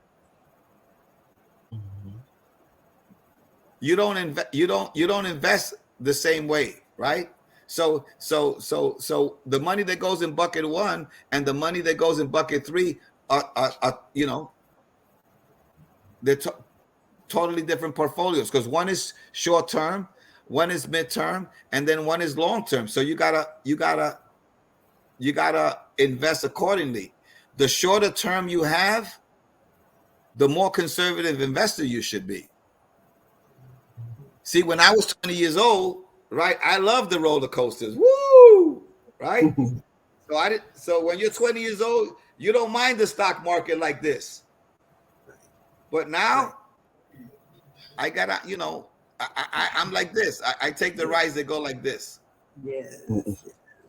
S3: You don't invest the same way, right? So the money that goes in bucket one and the money that goes in bucket three are you know, they're totally different portfolios, because one is short term, one is midterm, and then one is long term. So you gotta invest accordingly. The shorter term you have, the more conservative investor you should be. See, when I was 20 years old, right, I love the roller coasters. Woo! Right? So when you're 20 years old, You don't mind the stock market like this. But now I gotta, I'm like this. I take the rides that go like this.
S2: Yes.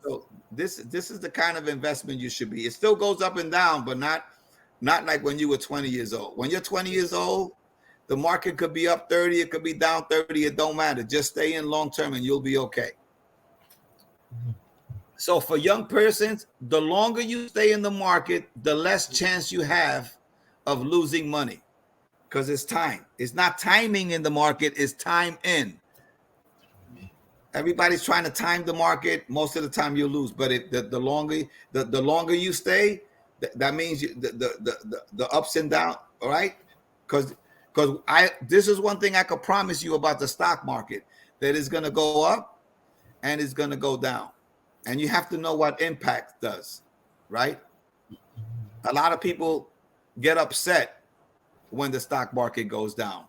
S3: So this is the kind of investment you should be. It still goes up and down, but not like when you were 20 years old. When you're 20 years old, the market could be up 30, it could be down 30. It don't matter. Just stay in long term and you'll be okay. So for young persons, the longer you stay in the market, the less chance you have of losing money, because it's time. It's not timing in the market, it's time in. Everybody's trying to time the market. Most of the time you lose, but the longer you stay, that means the ups and downs. All right, because this is one thing I could promise you about the stock market, that it's going to go up and it's going to go down, and you have to know what impact does. Right? A lot of people get upset when the stock market goes down.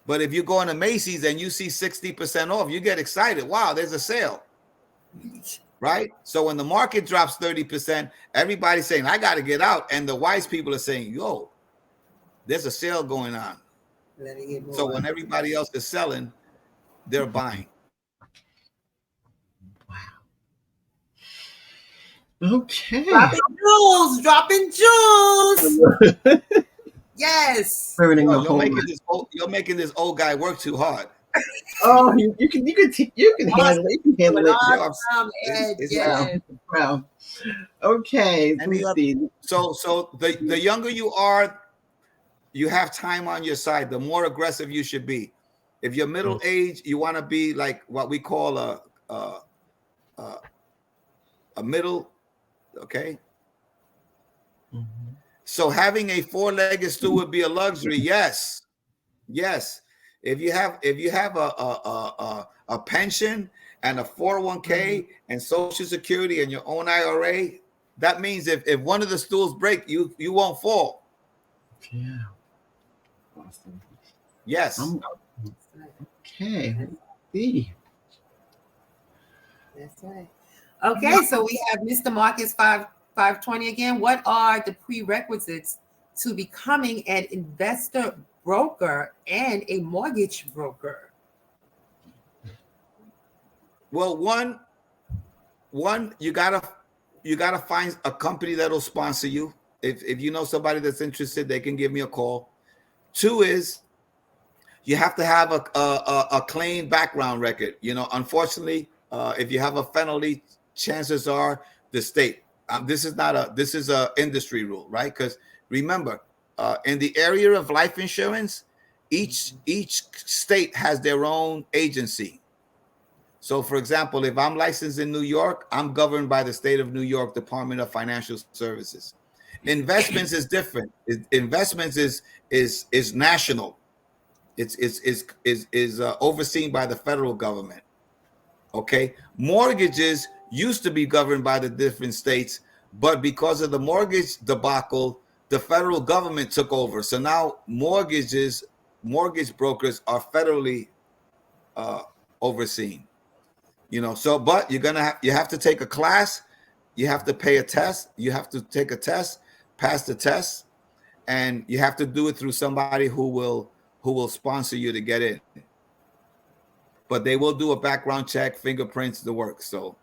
S3: But if you go into Macy's and you see 60% off, you get excited. Wow, there's a sale. Right? So when the market drops 30%, everybody's saying, I got to get out. And the wise people are saying, yo, there's a sale going on. So when everybody else is selling, they're buying.
S1: Okay.
S2: Dropping jewels. Yes.
S1: Burning the
S3: you're making this old guy work too hard.
S1: Oh, you can handle it. You can handle it. Wow. Okay.
S3: So the younger you are, you have time on your side. The more aggressive you should be. If you're middle age, you want to be like what we call a middle. Okay. So having a four-legged stool would be a luxury. Yes. If you have a pension and a 401k and Social Security and your own IRA, that means if one of the stools break, you won't fall.
S1: Yeah. Awesome.
S3: Yes.
S1: Okay. Let's see.
S2: That's right. Okay, so we have Mr. Marcus 520 again. What are the prerequisites to becoming an investor broker and a mortgage broker?
S3: Well, one, you gotta find a company that'll sponsor you. If you know somebody that's interested, they can give me a call. Two is you have to have a clean background record. Unfortunately, if you have a felony, chances are the state. This is a industry rule, right? Because remember, in the area of life insurance, each state has their own agency. So, for example, if I'm licensed in New York, I'm governed by the state of New York Department of Financial Services. Investments is different. Investments is national. It's overseen by the federal government. Okay, mortgages used to be governed by the different states, but because of the mortgage debacle, the federal government took over. So now mortgage brokers are federally overseen. But you have to take a class, you have to pay a test, you have to take a test, pass the test, and you have to do it through somebody who will sponsor you to get in. But they will do a background check, fingerprints, the work. So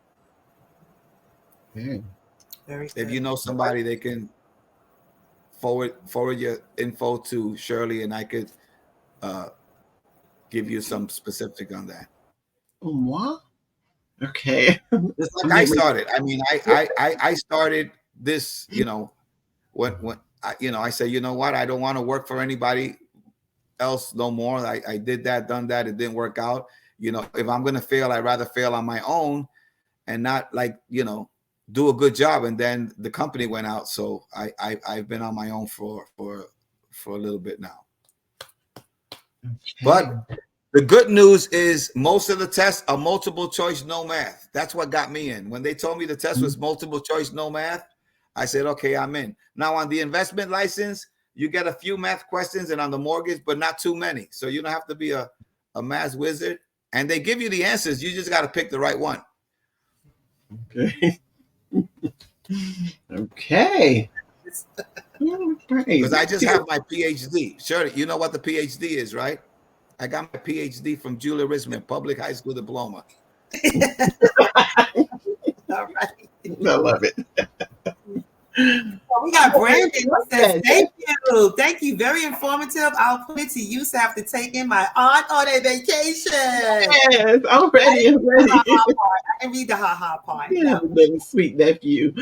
S3: if you know somebody, they can forward your info to Shirley, and I could give you some specific on that.
S1: What? Okay.
S3: Just like I started. I mean, I started this, when I say, you know what, I don't want to work for anybody else no more. I did that, done that. It didn't work out. If I'm going to fail, I'd rather fail on my own and not do a good job. And then the company went out. So I've been on my own for a little bit now. Okay. But the good news is most of the tests are multiple choice, no math. That's what got me in. When they told me the test was multiple choice, no math, I said, okay, I'm in. Now on the investment license, you get a few math questions, and on the mortgage, but not too many. So you don't have to be a math wizard. And they give you the answers. You just got to pick the right one.
S1: Okay. Okay.
S3: Because I just have my PhD. Shirley, you know what the PhD is, right? I got my PhD from Julia Risman, public high school diploma.
S2: All right.
S1: I love it.
S2: Well, we got Brandon who says, Thank you. Very informative. I'll put it to use after taking my aunt on a vacation.
S1: Yes, I'm ready. I'm ready.
S2: I can read the ha-ha part.
S1: Yeah, little sweet nephew.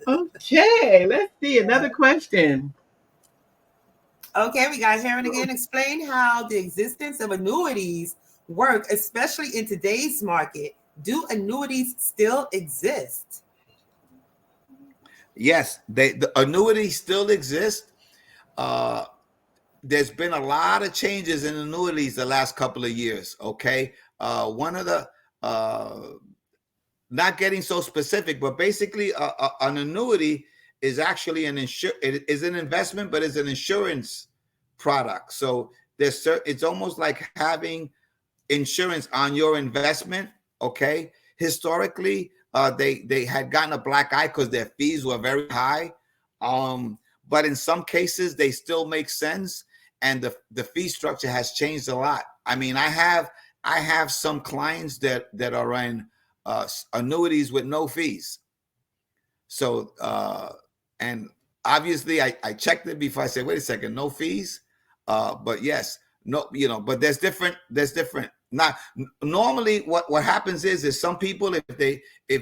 S1: Okay, let's see another question.
S2: Okay, we got Heron again. Explain how the existence of annuities work, especially in today's market. Do annuities still exist?
S3: Yes, the annuities still exist. There's been a lot of changes in annuities the last couple of years. Okay, one of the not getting so specific, but basically, an annuity is actually it is an investment, but it's an insurance product. So it's almost like having insurance on your investment. Okay, historically, they had gotten a black eye because their fees were very high. But in some cases, they still make sense, and the fee structure has changed a lot. I mean, I have some clients that are in annuities with no fees. So and obviously, I checked it before I said, wait a second, no fees. But yes, no, but there's different. Not normally what happens is some people, if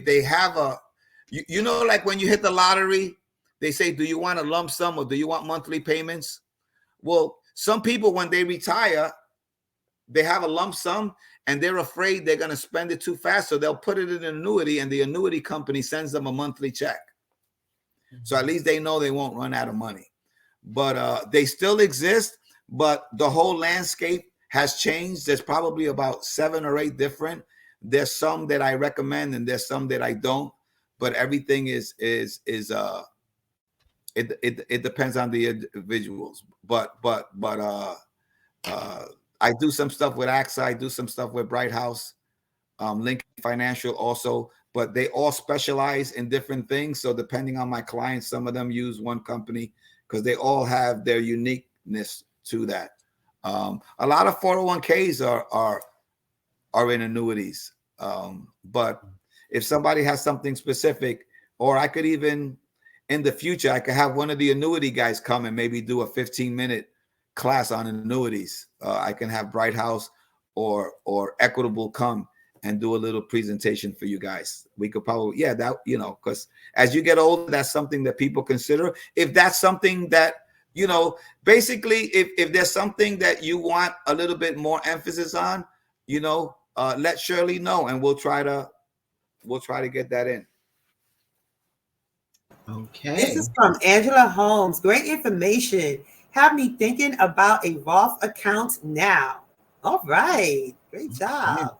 S3: they have like when you hit the lottery, they say, do you want a lump sum or do you want monthly payments? Well, some people, when they retire, they have a lump sum and they're afraid they're going to spend it too fast. So they'll put it in an annuity and the annuity company sends them a monthly check. So at least they know they won't run out of money. But they still exist, but the whole landscape has changed. There's probably about 7 or 8 different. There's some that I recommend and there's some that I don't, but everything it depends on the individuals. But I do some stuff with AXA. I do some stuff with Bright House, Lincoln Financial also, but they all specialize in different things. So depending on my clients, some of them use one company because they all have their uniqueness to that. A lot of 401ks are in annuities. But if somebody has something specific, or I could even in the future, I could have one of the annuity guys come and maybe do a 15-minute class on annuities. I can have Bright House or Equitable come and do a little presentation for you guys. We could probably, because as you get older, that's something that people consider. If that's something that, basically, if there's something that you want a little bit more emphasis on, let Shirley know and we'll try to get that in.
S1: Okay.
S2: This is from Angela Holmes. Great information. Have me thinking about a Roth account now. All right. Great job.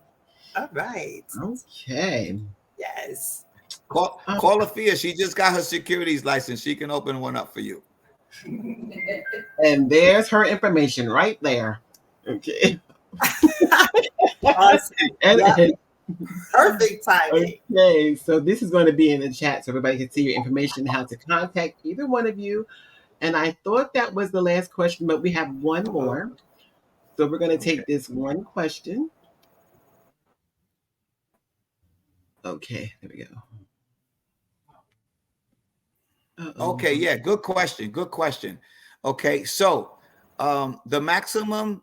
S2: All right.
S1: Okay.
S2: Yes.
S3: Call Afia. She just got her securities license. She can open one up for you.
S1: And there's her information right there. Okay.
S2: Awesome. Perfect timing.
S1: Okay, so this is going to be in the chat so everybody can see your information, how to contact either one of you. And I thought that was the last question, but we have one more. So we're going to take this one question. Okay, there we go.
S3: Okay, yeah, good question. Okay, so the maximum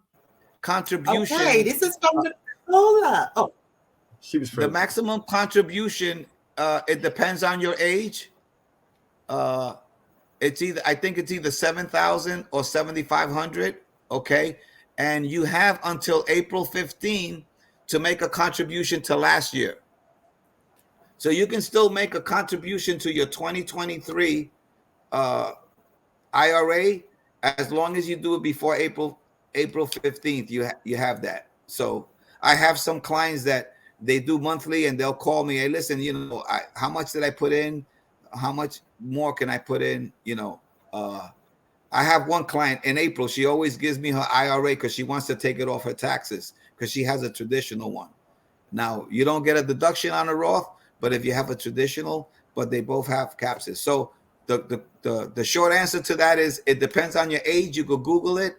S3: contribution.
S2: Okay, this is from the Oh,
S1: she was frozen.
S3: The maximum contribution. It depends on your age. I think it's either 7,000 or 7,500. Okay, and you have until April 15 to make a contribution to last year. So you can still make a contribution to your 2023 IRA as long as you do it before April 15th. You have that. So I have some clients that they do monthly and they'll call me. Hey, listen, how much did I put in? How much more can I put in? I have one client in April. She always gives me her IRA because she wants to take it off her taxes because she has a traditional one. Now, you don't get a deduction on a Roth, but if you have a traditional, but they both have capsids. So the short answer to that is it depends on your age. You could Google it,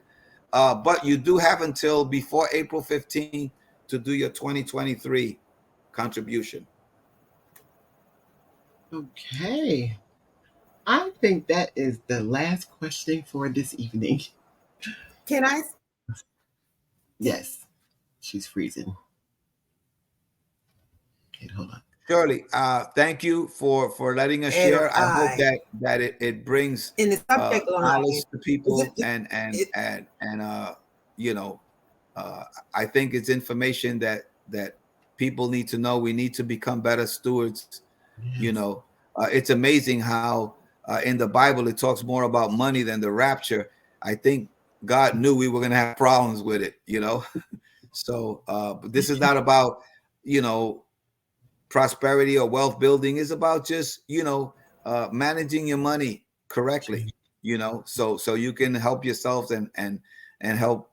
S3: but you do have until before April 15th to do your 2023 contribution.
S1: Okay. I think that is the last question for this evening.
S2: Can I?
S1: Yes, she's freezing. Okay, hold on.
S3: Shirley, thank you for letting us
S2: Ed,
S3: share. I hope that it brings
S2: in the subject line,
S3: knowledge to
S2: is
S3: people,
S2: it,
S3: and you know, I think it's information that people need to know. We need to become better stewards. You
S1: Yes.
S3: know, it's amazing how in the Bible it talks more about money than the rapture. I think God knew we were going to have problems with it. You know, so but this is not about, you know, prosperity or wealth building. Is about just, you know, managing your money correctly, you know, so you can help yourselves and help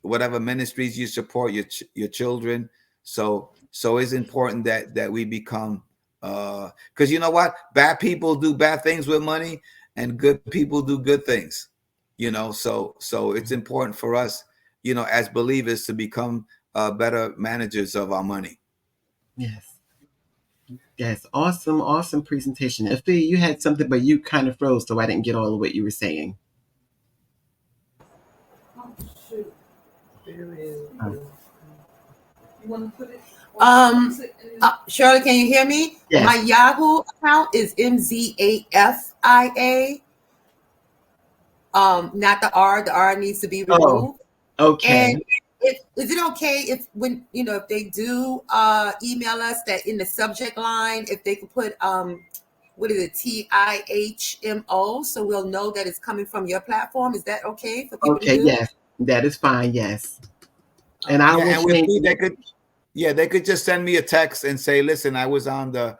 S3: whatever ministries you support, your children. So it's important that we become, because you know what, bad people do bad things with money and good people do good things, you know. So it's important for us, you know, as believers to become better managers of our money.
S1: Yes. Yes. Awesome. Awesome presentation. Afia, you had something, but you kind of froze, so I didn't get all of what you were saying.
S2: Shirley, can you hear me?
S1: Yes.
S2: My Yahoo account is MZAFIA. Not the R. The R needs to be removed.
S1: Okay.
S2: And is it okay if when if they do email us that in the subject line, if they could put what is it, TIHMO, so we'll know that it's coming from your platform? Is that okay for people to do?
S1: Yes, that is fine. Yes, and I will
S3: And with
S1: change.
S3: me, they could just send me a text and say, listen, I was on the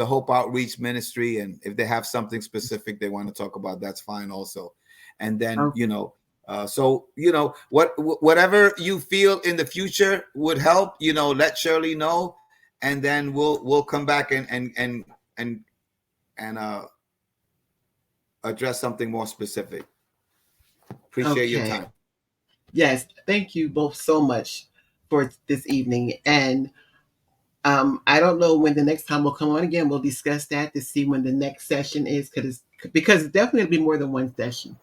S3: Hope Outreach Ministry, and if they have something specific they want to talk about, that's fine also. And then
S1: Okay.
S3: you know, so you know, whatever you feel in the future would help, you know, let Shirley know, and then we'll come back and address something more specific. Appreciate your time.
S1: Yes, thank you both so much for this evening. And I don't know when the next time we'll come on again. We'll discuss that to see when the next session is, because it's definitely be more than one session.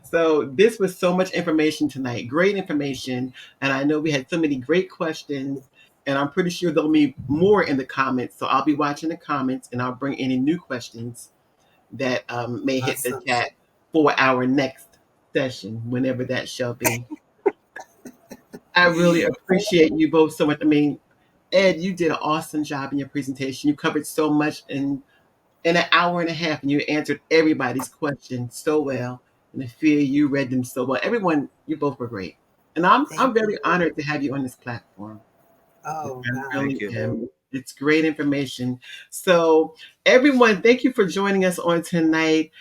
S1: So this was so much information tonight. Great information. And I know we had so many great questions. And I'm pretty sure there'll be more in the comments. So I'll be watching the comments and I'll bring any new questions that may hit the chat for our next session, whenever that shall be. I really appreciate you both so much. I mean, Ed, you did an awesome job in your presentation. You covered so much in an hour and a half, and you answered everybody's questions so well. And I feel you read them so well. Everyone, you both were great. And I'm very honored to have you on this platform.
S2: Oh,
S1: I
S2: God.
S1: really
S3: Thank you.
S1: am. It's great information. So, everyone, thank you for joining us on tonight.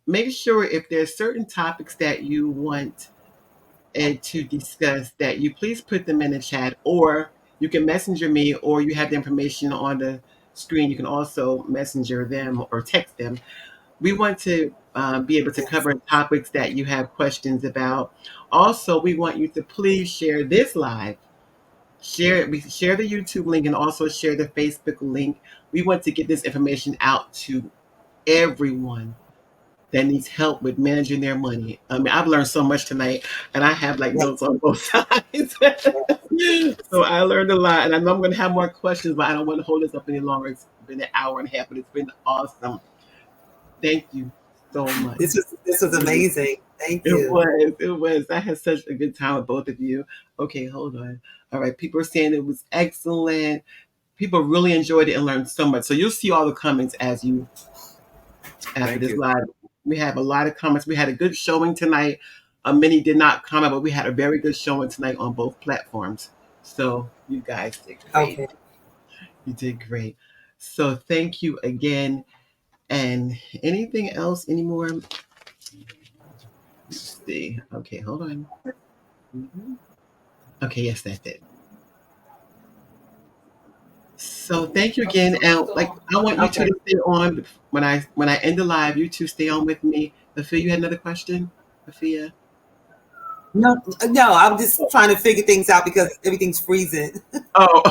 S1: Make sure if there's certain topics that you want Ed to discuss, that you please put them in the chat, or you can messenger me, or you have the information on the screen. You can also messenger them or text them. We want to be able to cover topics that you have questions about. Also, we want you to please share this live. Share the YouTube link and also share the Facebook link. We want to get this information out to everyone that needs help with managing their money. I mean, I've learned so much tonight, and I have like notes on both sides. So I learned a lot, and I know I'm going to have more questions, but I don't want to hold this up any longer. It's been an hour and a half, but it's been awesome. Thank you so much.
S2: This was amazing. Thank
S1: It
S2: you.
S1: was. It was. I had such a good time with both of you. Okay, hold on. All right, people are saying it was excellent. People really enjoyed it and learned so much. So you'll see all the comments after
S3: Thank
S1: this
S3: you.
S1: live. We have a lot of comments. We had a good showing tonight. Many did not comment, but we had a very good showing tonight on both platforms. So you guys did great.
S2: Okay.
S1: You did great. So thank you again. And anything else anymore? Let's see. Okay, hold on. Okay, yes, that's it. So thank you again, and like I want you two
S2: Okay.
S1: to stay on when I end the live. You two stay on with me. Afia, you had another question, Afia?
S2: No, no, I'm just trying to figure things out because everything's freezing.
S1: Oh,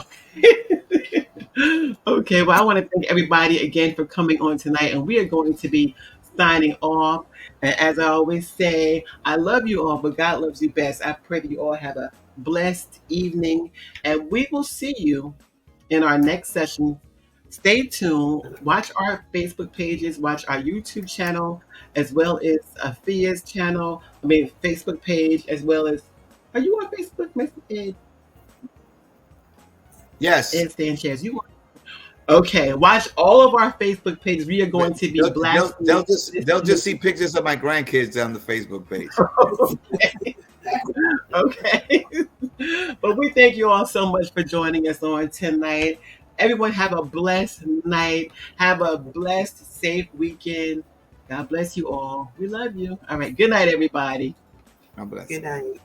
S1: okay. Well, I want to thank everybody again for coming on tonight, and we are going to be signing off. And as I always say, I love you all, but God loves you best. I pray that you all have a blessed evening, and we will see you in our next session. Stay tuned. Watch our Facebook pages, watch our YouTube channel, as well as Afia's channel. I mean, Facebook page, as well as. Are you on Facebook, Mr.
S3: Yes.
S1: Ed Sanchez? You okay? Watch all of our Facebook pages. We are going to be blasting.
S3: They'll just see pictures of my grandkids on the Facebook page.
S1: Okay. But we thank you all so much for joining us on tonight. Everyone have a blessed night. Have a blessed, safe weekend. God bless you all. We love you. All right. Good night, everybody.
S3: God bless.
S2: Good night.